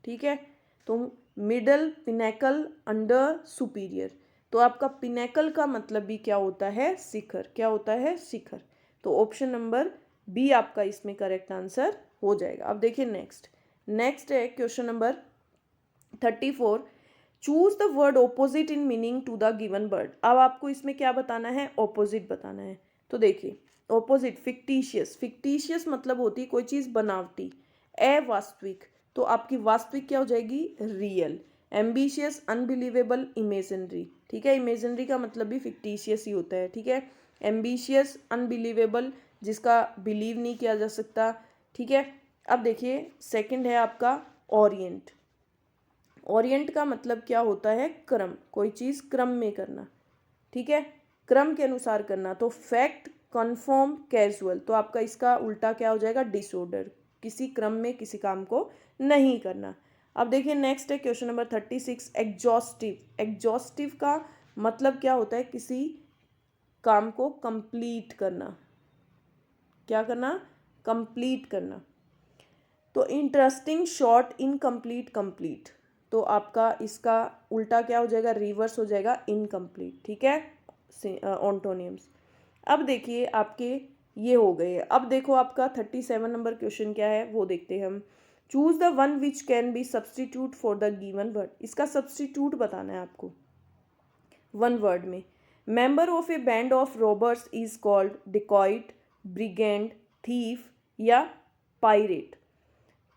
ठीक है, तो मिडल, पिनेकल, अंडर, सुपीरियर। तो आपका पिनेकल का मतलब भी क्या होता है, शिखर, क्या होता है, शिखर। तो ऑप्शन नंबर बी आपका इसमें करेक्ट आंसर हो जाएगा। अब देखिए नेक्स्ट है question number 34, choose the word opposite in meaning to the given word. अब आपको इसमें क्या बताना है, ऑपोजिट बताना है। तो देखिए ऑपोजिट, फिक्टिशियस। फिक्टिशियस मतलब होती है कोई चीज़ बनावटी। अवास्तविक, तो आपकी वास्तविक क्या हो जाएगी, रियल। Ambitious, unbelievable, imaginary. ठीक है, इमेजिनरी का मतलब भी फिक्टिशियस ही होता है। ठीक है, एम्बिशियस, अनबिलीवेबल, जिसका बिलीव नहीं किया जा सकता। ठीक है, अब देखिए सेकंड है आपका ओरिएंट। ओरिएंट का मतलब क्या होता है, क्रम, कोई चीज़ क्रम में करना। ठीक है, क्रम के अनुसार करना। तो फैक्ट, कन्फर्म, कैजुअल, तो आपका इसका उल्टा क्या हो जाएगा, डिसऑर्डर, किसी क्रम में किसी काम को नहीं करना। अब देखिए नेक्स्ट है क्वेश्चन नंबर 36, एग्जॉस्टिव। एग्जॉस्टिव का मतलब क्या होता है, किसी काम को कंप्लीट करना। क्या करना, कंप्लीट करना। तो इंटरेस्टिंग, शॉर्ट, इनकम्प्लीट, कंप्लीट, तो आपका इसका उल्टा क्या हो जाएगा, रिवर्स हो जाएगा इनकम्प्लीट, ठीक है, ऑन्टोनियम्स। अब देखिए आपके ये हो गए। अब देखो आपका 37 नंबर क्वेश्चन क्या है वो देखते हैं हम। Choose the one which can be substitute for the given word. इसका सब्सटीट्यूट बताना है आपको वन वर्ड में। Member of a band of robbers is called dacoit, brigand, thief या पायरेट।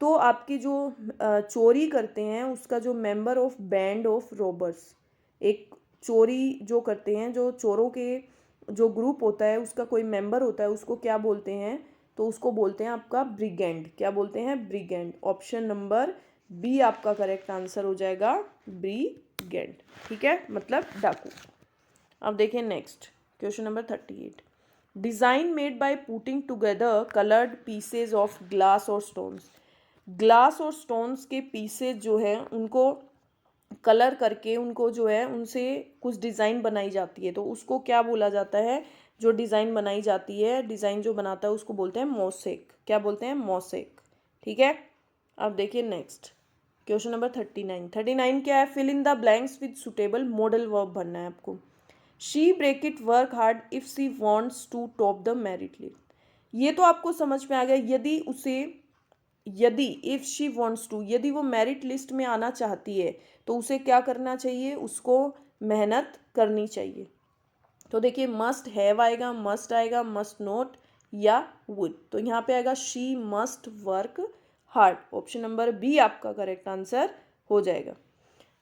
तो आपके जो चोरी करते हैं उसका जो member of band of robbers, एक चोरी जो करते हैं, जो चोरों के जो ग्रुप होता है उसका कोई मेंबर होता है, उसको क्या बोलते हैं, तो उसको बोलते हैं आपका ब्रिगेंड। क्या बोलते हैं, ब्रिगेंड। ऑप्शन नंबर बी आपका करेक्ट आंसर हो जाएगा, ब्रिगेंड, ठीक है, मतलब डाकू। अब देखिए next question number 38। Design made by putting together coloured pieces of glass और स्टोन्स। ग्लास और स्टोन्स के पीसेज जो है उनको कलर करके उनको जो है उनसे कुछ डिज़ाइन बनाई जाती है, तो उसको क्या बोला जाता है, जो डिज़ाइन बनाई जाती है, डिज़ाइन जो बनाता है उसको बोलते हैं मोसेक। क्या बोलते हैं, मोसेक, ठीक है। अब देखिए नेक्स्ट क्वेश्चन नंबर 39 क्या है, fill in the blanks with suitable modal verb भरना है आपको। She break it work hard if she wants to top the merit list. ये तो आपको समझ में आ गया, यदि इफ शी वॉन्ट्स टू, यदि वो मेरिट लिस्ट में आना चाहती है तो उसे क्या करना चाहिए, उसको मेहनत करनी चाहिए। तो देखिए मस्ट हैव आएगा, मस्ट आएगा, मस्ट नॉट या वुड, तो यहाँ पे आएगा she must work hard. Option number B आपका करेक्ट आंसर हो जाएगा।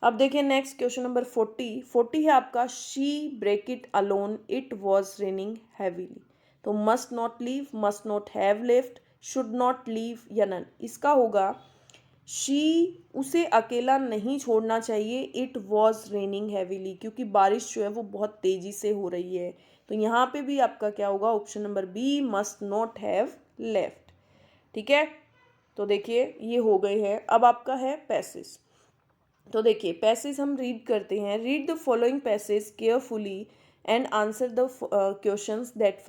अब देखिए नेक्स्ट क्वेश्चन नंबर 40 है आपका, she break it alone it was raining heavily. तो must not leave, must not have left, should not leave या नन। इसका होगा शी उसे अकेला नहीं छोड़ना चाहिए, इट वॉज रेनिंग हैवीली, क्योंकि बारिश जो है वो बहुत तेजी से हो रही है। तो यहाँ पे भी आपका क्या होगा, option number B must not have left, ठीक है। तो देखिए ये हो गए हैं। अब आपका है पैसेज। तो देखिए पैसेज हम रीड करते हैं। Read the following passage carefully and answer the questions that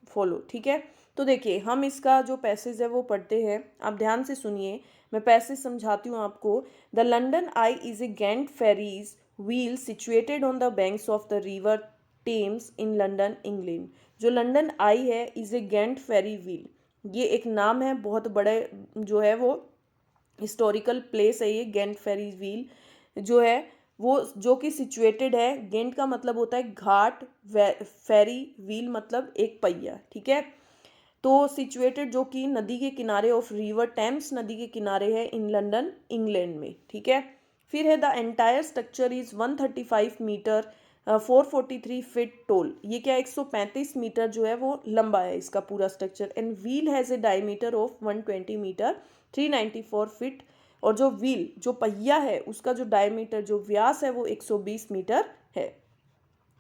follow, ठीक है। तो देखिए हम इसका जो पैसेज है वो पढ़ते हैं, आप ध्यान से सुनिए, मैं पैसेज समझाती हूँ आपको। The London Eye is a giant Ferris wheel situated on the banks of the river Thames in London England. जो लंडन आई है is a giant Ferris wheel, ये एक नाम है, बहुत बड़े जो है वो हिस्टोरिकल प्लेस है ये, गेंट फेरी व्हील जो है वो, जो कि सिचुएटेड है, गेंट का मतलब होता है घाट, फेरी व्हील मतलब एक पहिया, ठीक है। तो सिचुएटेड जो कि नदी के किनारे ऑफ रिवर टेम्स नदी के किनारे है, इन लंदन इंग्लैंड में, ठीक है। फिर है the entire structure is 135 metre 443 feet tall. ये क्या 135 मीटर जो है वो लंबा है इसका पूरा structure. And wheel has a diameter of 120 metre 394 feet. और जो व्हील जो पहिया है उसका जो डायमीटर जो व्यास है वो 120 मीटर है,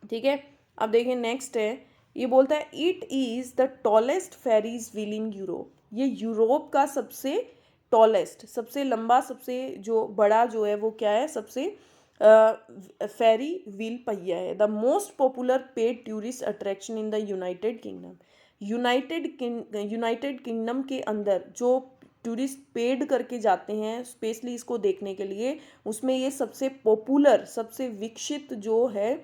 ठीक है। अब देखिए नेक्स्ट है, ये बोलता है it is the tallest fairies wheel in Europe. ये यूरोप का सबसे टॉलेस्ट, सबसे लंबा, सबसे जो बड़ा जो है वो क्या है, सबसे फेरी व्हील पहिया है। The most popular paid tourist attraction in the United kingdom. United kingdom के अंदर जो टूरिस्ट पेड करके जाते हैं स्पेशली इसको देखने के लिए, उसमें ये सबसे पॉपुलर, सबसे विकसित जो है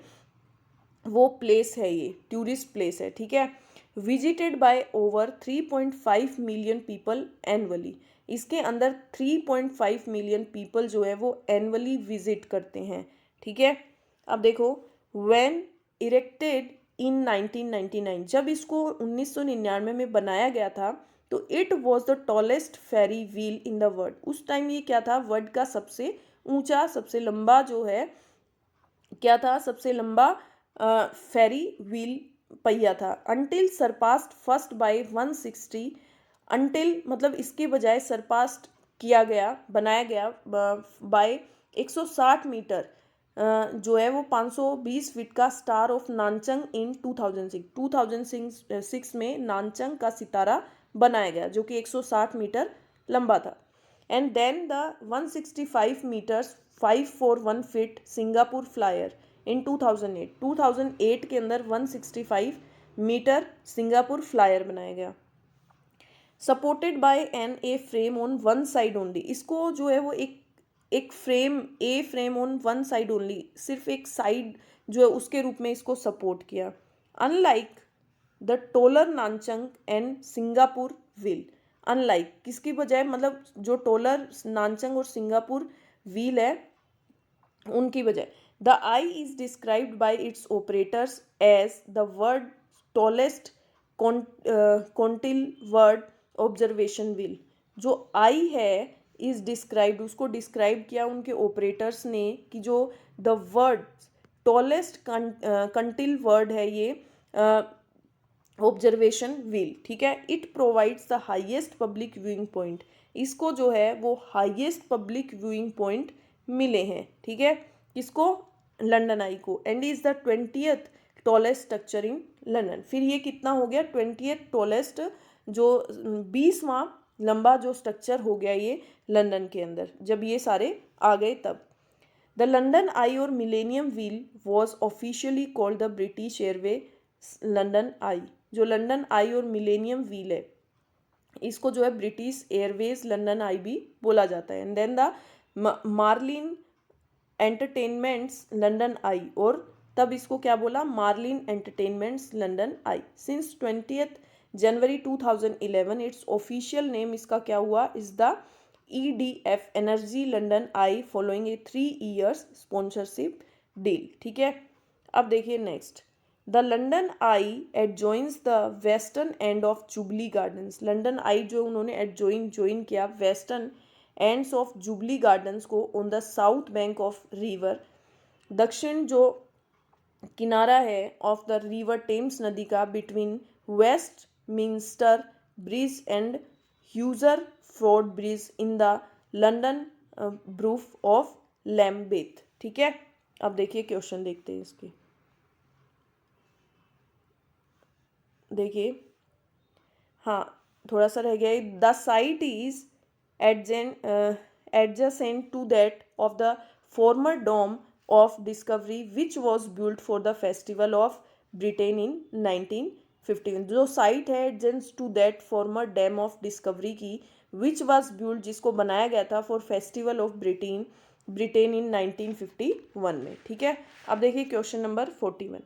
वो प्लेस है, ये टूरिस्ट प्लेस है, ठीक है। Visited by over 3.5 million people annually. इसके अंदर 3.5 मिलियन पीपल जो है वो एनुअली विजिट करते हैं, ठीक है। अब देखो व्हेन इरेक्टेड इन 1999, जब इसको 1999 में बनाया गया था, तो it was the tallest Ferris wheel in the world. उस टाइम ये क्या था, वर्ल्ड का सबसे ऊंचा, सबसे लंबा जो है क्या था, सबसे लंबा फेरी व्हील पहिया था। Until surpassed first by 160, until मतलब इसके बजाय सरपास्ट किया गया, बनाया गया बाय 160 मीटर जो है वो 520 फीट का स्टार ऑफ नानचंग इन 2006 में नानचंग का सितारा बनाया गया जो कि 160 मीटर लंबा था। And then the 165 metres 541 feet Singapore Flyer in 2008 के अंदर 165 मीटर सिंगापुर फ्लायर बनाया गया। Supported by an A frame on one side only, इसको जो है वो एक frame, A frame on one side only, सिर्फ एक साइड जो है उसके रूप में इसको सपोर्ट किया। Unlike the taller Nanchang and Singapore wheel, unlike किसकी बजाय, मतलब जो टोलर नानचंग और सिंगापुर व्हील है उनकी बजाय। The eye is described by its operators as the world tallest cantilevered observation wheel, जो आई है इज डिस्क्राइब्ड, उसको डिस्क्राइब किया उनके ऑपरेटर्स ने कि जो द वर्ड टॉलेस्ट कंटिलवर्ड है ये ऑब्जर्वेशन व्हील, ठीक है। It provides the highest public viewing point, इसको जो है वो हाईएस्ट पब्लिक व्यूइंग पॉइंट मिले हैं, ठीक है, किसको, लंदन आई को। And is the 20th tallest structure in London, फिर ये कितना हो गया 20th टॉलेस्ट, जो 20वां लंबा जो स्ट्रक्चर हो गया ये लंदन के अंदर, जब ये सारे आ गए तब। द लंदन आई और millennium wheel was officially called the British airway London eye, जो लंदन आई और मिलेनियम व्हील है इसको जो है ब्रिटिश एयरवेज लंदन आई भी बोला जाता है। And then the Merlin entertainments London eye, और तब इसको क्या बोला, Merlin entertainments London eye. Since 20th January 2011 it's official name इसका क्या हुआ, is the EDF energy London eye following a 3 years sponsorship deal, ठीक है। अब देखिए next, the London eye adjoins the western end of Jubilee Gardens, London eye जो उन्होंने join किया western ends of Jubilee Gardens को on the south bank of river, दक्षिण जो किनारा है ऑफ द रिवर टेम्स नदी का, between Westminster bridge and Hungerford bridge in the London borough of Lambeth, ठीक है। अब देखिए क्वेश्चन देखते हैं इसके, देखिए हाँ थोड़ा सा रह गया, the site is adjacent to that of the former dome of discovery which was built for the festival of Britain in 1951, जो साइट है adjacent to that former dam of discovery की which was built, जिसको बनाया गया था for festival of Britain in 1951 में, ठीक है। अब देखिए question number 41,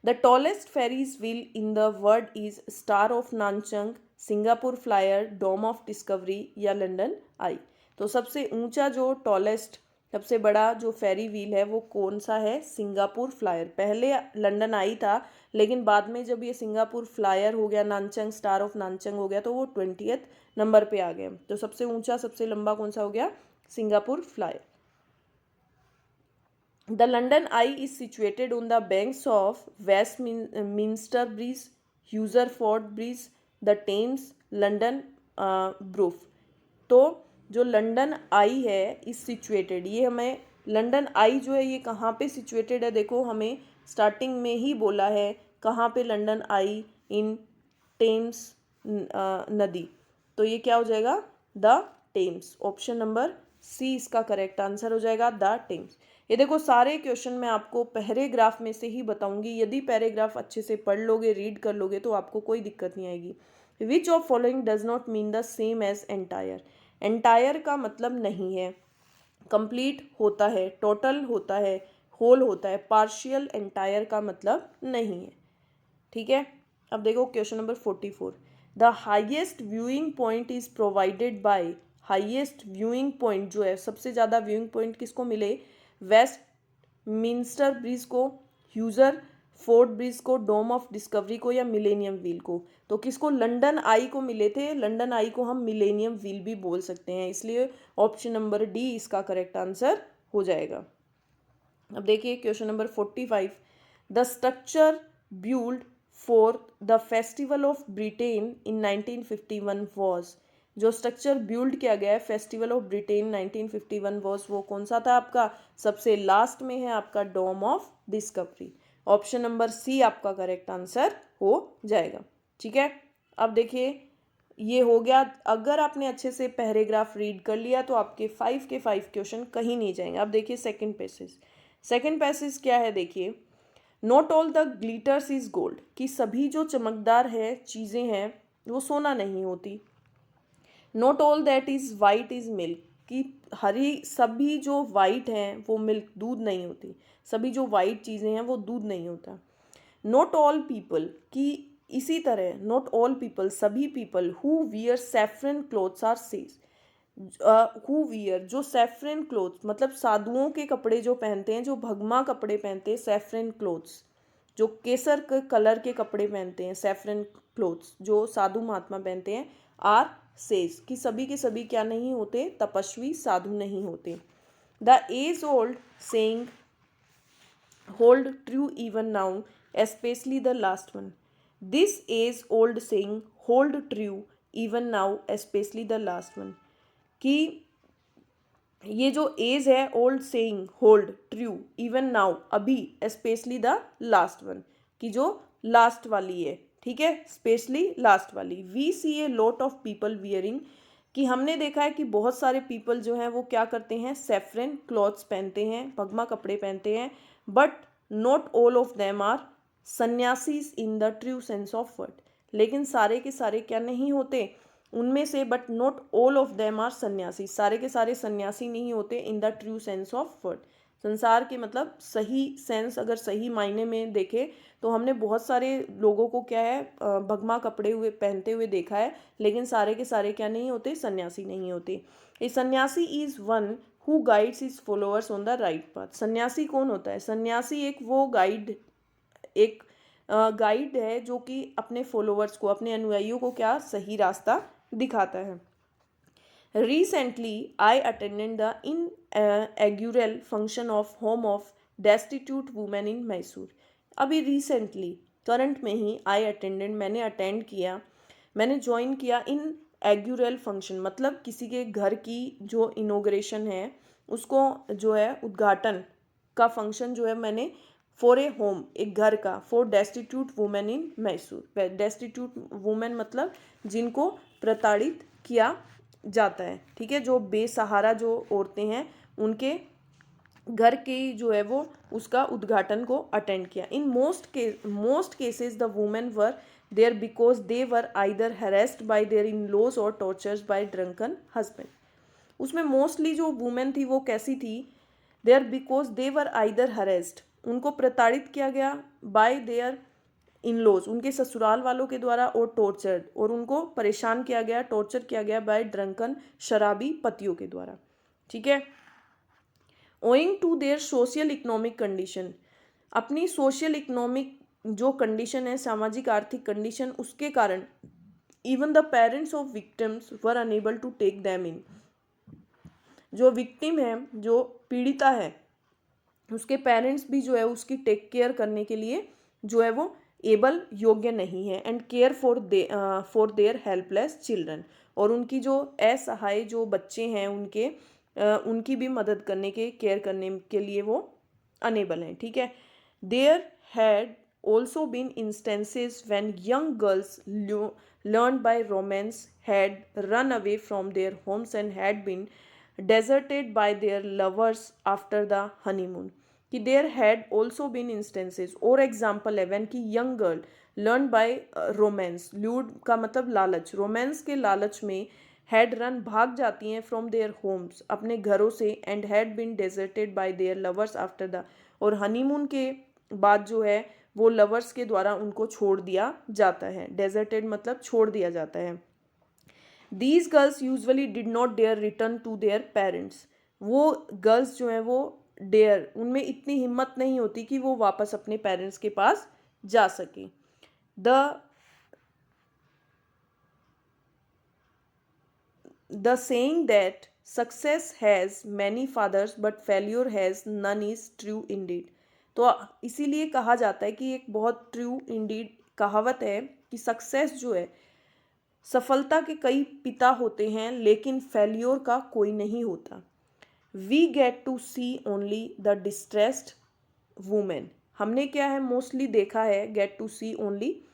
the tallest fairies wheel in the world is star of Nanchang, Singapore flyer, dome of discovery या लंदन आई। तो सबसे ऊंचा जो टॉलेस्ट, सबसे बड़ा जो फेरी व्हील है वो कौन सा है, सिंगापुर फ्लायर। पहले लंदन आई था लेकिन बाद में जब ये सिंगापुर फ्लायर हो गया, नानचंग स्टार ऑफ नानचंग हो गया, तो वो 20th नंबर पे आ गए। तो सबसे ऊंचा सबसे लंबा कौन सा हो गया, Singapore flyer. The London Eye is situated on the banks of Westminster Bridge, Hugerford Bridge, the Thames, London Bridge। तो जो लंदन आई है इस सिचुएटेड, ये हमें लंदन आई जो है ये कहाँ पे सिचुएटेड है, देखो हमें स्टार्टिंग में ही बोला है कहाँ पे लंदन आई, इन टेम्स नदी, तो ये क्या हो जाएगा, the Thames. Option number C इसका करेक्ट आंसर हो जाएगा, द टेम्स। ये देखो सारे क्वेश्चन मैं आपको पैराग्राफ में से ही बताऊंगी, यदि पैराग्राफ अच्छे से पढ़ लोगे, रीड कर लोगे तो आपको कोई दिक्कत नहीं आएगी। Which of following does not mean the same as entire, entire का मतलब नहीं है, कंप्लीट होता है, टोटल होता है, होल होता है, पार्शियल एंटायर का मतलब नहीं है, ठीक है। अब देखो question number 44, the highest viewing point is provided by, highest viewing point जो है सबसे ज़्यादा व्यूइंग पॉइंट किसको मिले, वेस्ट मिंस्टर ब्रिज को, ह्यूजर फोर्ड ब्रिज को, डोम ऑफ डिस्कवरी को या मिलेनियम व्हील को। तो किसको, लंदन आई को मिले थे, लंदन आई को हम मिलेनियम व्हील भी बोल सकते हैं, इसलिए ऑप्शन नंबर डी इसका करेक्ट आंसर हो जाएगा। अब देखिए question number 45, the structure build for the festival of Britain in 1951 was, जो स्ट्रक्चर बिल्ड किया गया है फेस्टिवल ऑफ ब्रिटेन 1951 वॉज, वो कौन सा था आपका, सबसे लास्ट में है आपका dome of discovery. Option number C आपका करेक्ट आंसर हो जाएगा, ठीक है। अब देखिए ये हो गया, अगर आपने अच्छे से पैराग्राफ रीड कर लिया तो आपके 5 के 5 क्वेश्चन कहीं नहीं जाएंगे। अब देखिए सेकंड पैसेज, सेकंड पैसेज क्या है, देखिए not all the glitters is gold, कि सभी जो चमकदार है चीज़ें हैं वो सोना नहीं होती। Not all that is white is milk, कि हरी सभी जो वाइट हैं वो मिल्क दूध नहीं होती, सभी जो वाइट चीज़ें हैं वो दूध नहीं होता। नॉट ऑल पीपल, कि इसी तरह नॉट ऑल पीपल, सभी people who wear saffron clothes are sages, who wear जो सैफरन क्लोथ्स मतलब साधुओं के कपड़े जो पहनते हैं, जो भगमा कपड़े पहनते हैं, सैफरन क्लोथ्स जो केसर के कलर के कपड़े पहनते हैं, सैफरन क्लोथ्स जो साधु महात्मा पहनते हैं, आर सेज, कि सभी के सभी क्या नहीं होते, तपस्वी साधु नहीं होते। The age old saying hold true even now, especially the last one. This age old saying hold true even now, especially the last one. कि ये जो एज है old saying hold true even now, अभी, specially the last one, कि जो last वाली है, ठीक है, स्पेशली लास्ट वाली। We see a lot of people wearing, कि हमने देखा है कि बहुत सारे पीपल जो हैं वो क्या करते हैं, सेफरन क्लॉथ्स पहनते हैं, भगमा कपड़े पहनते हैं, but not all of them are sannyasis in the true sense of word, लेकिन सारे के सारे क्या नहीं होते उनमें से, but not all of them are sannyasi, सारे के सारे सन्यासी नहीं होते in the true sense of word, संसार के मतलब सही सेंस, अगर सही मायने में देखें तो हमने बहुत सारे लोगों को क्या है भगमा कपड़े हुए पहनते हुए देखा है, लेकिन सारे के सारे क्या नहीं होते, सन्यासी नहीं होते। ए sanyasi is one who guides his followers on the right path. सन्यासी कौन होता है, सन्यासी एक वो गाइड, एक गाइड है जो कि अपने फॉलोअर्स को, अपने अनुयायियों को क्या सही रास्ता दिखाता है। Recently, I attended the inaugural function of Home of Destitute Women in Mysore. अभी रिसेंटली करंट में ही आई अटेंडेड, मैंने अटेंड किया, मैंने ज्वाइन किया इन एग्यूरल फंक्शन, मतलब किसी के घर की जो इनोग्रेशन है उसको जो है उद्घाटन का फंक्शन जो है मैंने, फॉर ए होम, एक घर का, for destitute women in Mysore. Destitute women मतलब जिनको प्रताड़ित किया जाता है, ठीक है, जो बेसहारा जो औरतें हैं उनके घर की जो है वो उसका उद्घाटन को अटेंड किया। In most cases the women were there because they were either harassed by their in laws और टॉर्चर्स बाय ड्रंकन हस्बैंड। उसमें मोस्टली जो वुमेन थी वो कैसी थी, there because they were either harassed, उनको प्रताड़ित किया गया, बाय देयर इन लॉज, उनके ससुराल वालों के द्वारा, और टॉर्चर्ड, और उनको परेशान किया गया, टॉर्चर किया गया बाय ड्रंकन, शराबी पतियों के द्वारा, ठीक है। Owing to their social economic condition, अपनी सोशल इकोनॉमिक जो कंडीशन है, सामाजिक आर्थिक कंडीशन, उसके कारण even the parents of victims were unable to take them in, जो विक्टिम है, जो पीड़िता है, उसके पेरेंट्स भी जो है उसकी टेक केयर करने के लिए जो है वो एबल, योग्य नहीं है, and care for their helpless children, और उनकी जो असहाय जो बच्चे हैं उनके उनकी भी मदद करने के, केयर करने के लिए वो अनेबल हैं, ठीक है। There had also been instances when young girls learned by romance had run away from their homes and had been deserted by their lovers after the honeymoon, कि there had also been instances, और example है when की young girl learn by romance, lured का मतलब लालच, romance के लालच में हैड रन भाग जाती हैं फ्रॉम देयर होम्स, अपने घरों से, and had been deserted by their lovers after the, और हनीमून के बाद जो है वो लवर्स के द्वारा उनको छोड़ दिया जाता है, डेजर्टेड मतलब छोड़ दिया जाता है। These girls usually did not dare return to their parents, वो गर्ल्स जो हैं वो डेयर, उनमें इतनी हिम्मत नहीं होती कि वो वापस अपने पेरेंट्स के पास जा सके। The saying that success has many fathers but failure has none is true indeed, तो इसीलिए कहा जाता है कि एक बहुत ट्रू इंडीड कहावत है कि सक्सेस जो है, सफलता के कई पिता होते हैं लेकिन फेल्योर का कोई नहीं होता। We get to see only the distressed women, हमने क्या है मोस्टली देखा है, get to see only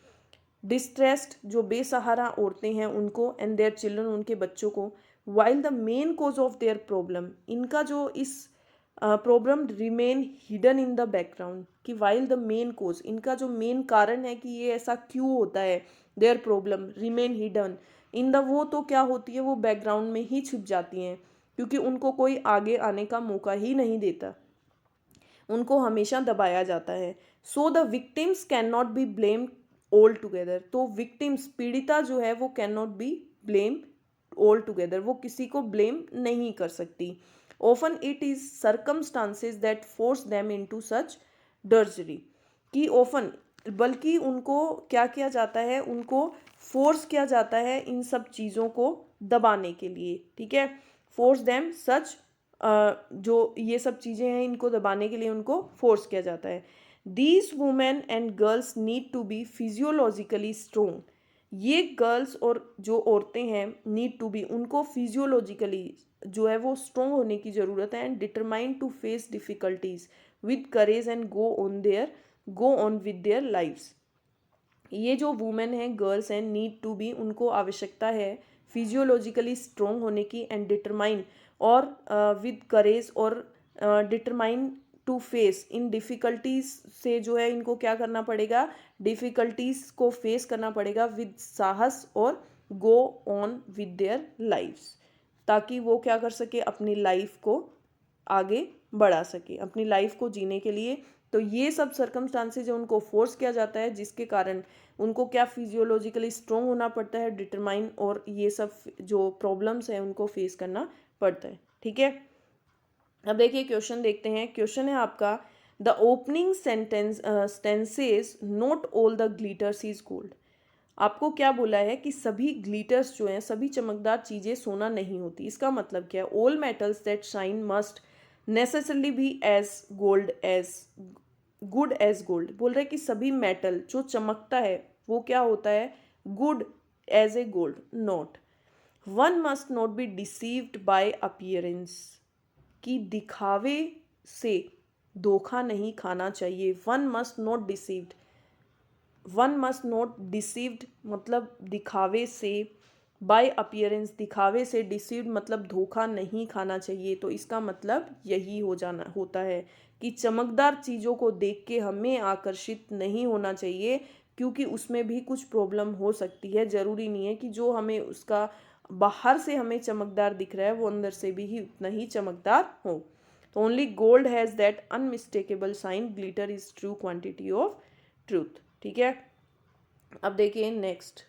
distressed, जो बेसहारा औरतें हैं उनको, एंड देयर चिल्ड्रन, उनके बच्चों को, while the main cause of their problem, इनका जो इस problem remain hidden in the background, कि वाइल द मेन कोज, इनका जो मेन कारण है कि ये ऐसा क्यों होता है, their problem remain hidden in the, वो तो क्या होती है, वो बैकग्राउंड में ही छुप जाती हैं क्योंकि उनको कोई आगे आने का मौका ही नहीं देता, उनको हमेशा दबाया जाता है। So the victims can not be blame all together, तो विक्टिम्स पीड़िता जो है वो can not be blame all together, वो किसी को ब्लेम नहीं कर सकती। Often it is circumstances that force them into such drudgery, कि ऑफन बल्कि उनको क्या किया जाता है, उनको फोर्स किया जाता है इन सब चीज़ों को दबाने के लिए, ठीक है। फोर्स देम सच, जो ये सब चीज़ें हैं इनको दबाने के लिए उनको फोर्स किया जाता है। These women and girls need to be physiologically strong, ये गर्ल्स और जो औरतें हैं नीड टू बी, उनको फिजियोलॉजिकली जो है वो स्ट्रोंग होने की ज़रूरत है, and determined to face difficulties with courage and go on with their lives. ये जो वुमेन हैं, गर्ल्स हैं, नीड टू बी, उनको आवश्यकता है फिजियोलॉजिकली स्ट्रोंग होने की, एंड डिटरमाइन और विद करेज और डिटरमाइन टू फेस इन डिफ़िकल्टीज से जो है इनको क्या करना पड़ेगा, डिफ़िकल्टीज को फेस करना पड़ेगा विद साहस और गो ऑन विद देयर लाइव्स, ताकि वो क्या कर सके, अपनी लाइफ को आगे बढ़ा सके, अपनी लाइफ को जीने के लिए। तो ये सब सर्कमस्टांसेज जो उनको फोर्स किया जाता है, जिसके कारण उनको क्या फिजियोलॉजिकली स्ट्रोंग होना पड़ता है, डिटरमाइन, और ये सब जो प्रॉब्लम्स हैं उनको फेस करना पड़ता है, ठीक है। अब देखिए क्वेश्चन देखते हैं। क्वेश्चन है आपका, the opening sentences not all the glitters is gold. आपको क्या बोला है कि सभी ग्लिटर्स जो हैं, सभी चमकदार चीज़ें सोना नहीं होती। इसका मतलब क्या है, all metals that shine must necessarily be as gold as good as gold. बोल रहे हैं कि सभी मेटल जो चमकता है वो क्या होता है, good as a gold not. One must not be deceived by appearance, कि दिखावे से धोखा नहीं खाना चाहिए। One must not deceived, one must not deceived मतलब दिखावे से, बाय अपीयरेंस दिखावे से, डिसीव्ड मतलब धोखा नहीं खाना चाहिए। तो इसका मतलब यही हो जाना होता है कि चमकदार चीज़ों को देख के हमें आकर्षित नहीं होना चाहिए, क्योंकि उसमें भी कुछ प्रॉब्लम हो सकती है। ज़रूरी नहीं है कि जो हमें उसका बाहर से हमें चमकदार दिख रहा है वो अंदर से भी ही उतना ही चमकदार हो। तो only gold has that unmistakable sign, glitter is true quantity of truth, ठीक है। अब देखिए next,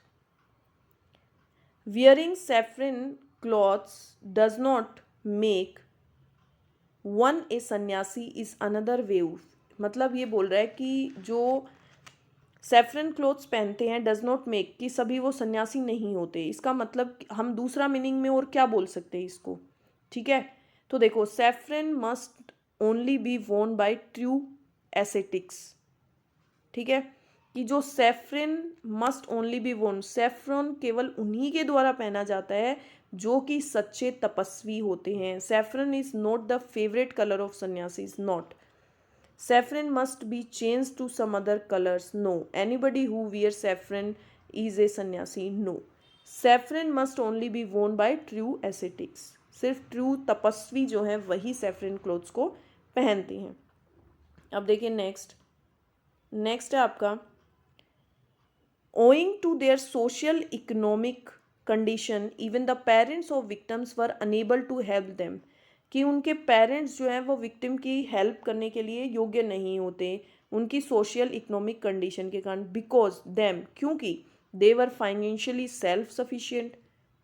wearing saffron clothes does not make one a sanyasi is another wave. मतलब ये बोल रहा है कि जो सैफरन क्लॉथ्स पहनते हैं डज नॉट मेक, कि सभी वो सन्यासी नहीं होते। इसका मतलब हम दूसरा मीनिंग में और क्या बोल सकते हैं इसको, ठीक है। तो देखो, सैफरन मस्ट ओनली बी वोन बाय ट्रू एसेटिक्स, ठीक है, कि जो सैफरन मस्ट ओनली बी वोन, सैफरन केवल उन्हीं के द्वारा पहना जाता है जो कि सच्चे तपस्वी होते हैं। Saffron is not the favourite colour of sannyasis, not. Saffron must be changed to some other colors. No. Anybody who wears saffron is a sannyasi. No. Saffron must only be worn by true ascetics. सिर्फ true तपस्वी जो हैं वही saffron clothes को पहनते हैं। अब देखिए नेक्स्ट है आपका, owing to their social economic condition even the parents of victims were unable to help them, कि उनके पेरेंट्स जो हैं वो विक्टिम की हेल्प करने के लिए योग्य नहीं होते उनकी सोशल इकोनॉमिक कंडीशन के कारण। बिकॉज देम, क्योंकि they were financially self sufficient,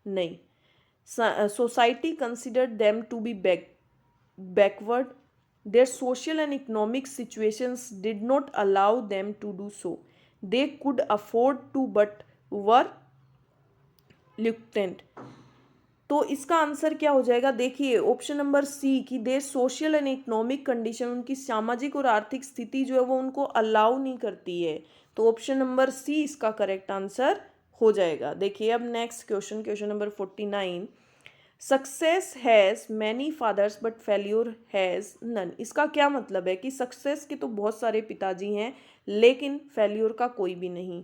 नहीं। Society considered them to be backward, their social and economic situations did not allow them to do so, they could afford to but were reluctant. तो इसका answer क्या हो जाएगा, देखिए option number सी, कि there social and economic condition, उनकी सामाजिक और आर्थिक स्थिति जो है वो उनको अलाउ नहीं करती है। तो ऑप्शन नंबर सी इसका करेक्ट आंसर हो जाएगा। देखिए अब next question number 49, success has many fathers but failure has none. इसका क्या मतलब है कि सक्सेस के तो बहुत सारे पिताजी हैं लेकिन फेल्यूर का कोई भी नहीं।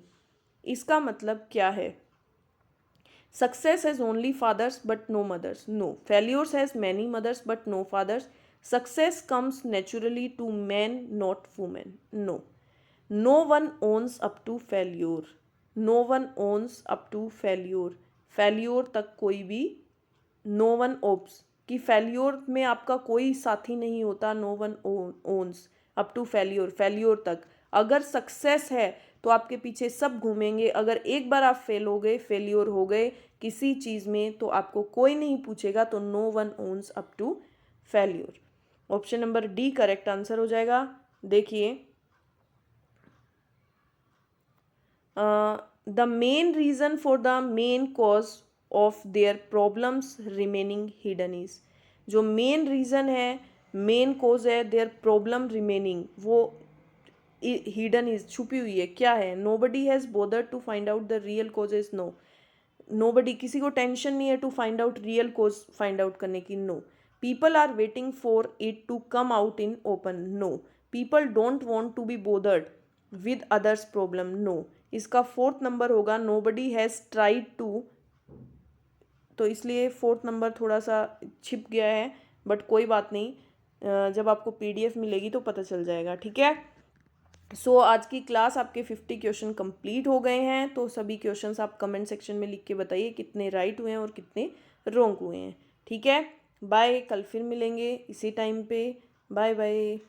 इसका मतलब क्या है, Success has only fathers but no mothers. No. Failures has many mothers but no fathers. Success comes naturally to men, not women. No. No one owns up to failure. No one owns up to failure, failure तक कोई भी, no one ओप्स कि failure में आपका कोई साथी नहीं होता, no one owns up to failure, failure तक। अगर सक्सेस है तो आपके पीछे सब घूमेंगे, अगर एक बार आप फेल हो गए, फेल्योर हो गए किसी चीज़ में, तो आपको कोई नहीं पूछेगा, तो no one owns up to failure. Option number D correct answer हो जाएगा। देखिए, the main reason for the main cause of their problems remaining hidden is, जो मेन रीज़न है, मेन कॉज है देयर प्रॉब्लम रिमेनिंग, वो hidden is छुपी हुई है, क्या है? Nobody has bothered to find out the real causes, no, nobody, किसी को टेंशन नहीं है to find out real cause find out करने की, no. People are waiting for it to come out in open, no. People don't want to be bothered with others problem, no. इसका fourth number होगा nobody has tried to, तो इसलिए fourth number थोड़ा सा छिप गया है, बट कोई बात नहीं, जब आपको पीडीएफ मिलेगी तो पता चल जाएगा, ठीक है। सो आज की क्लास आपके 50 क्वेश्चन कंप्लीट हो गए हैं, तो सभी क्वेश्चंस आप कमेंट सेक्शन में लिख के बताइए कितने राइट हुए हैं और कितने रॉन्ग हुए हैं, ठीक है। बाय, कल फिर मिलेंगे इसी टाइम पे, बाय बाय।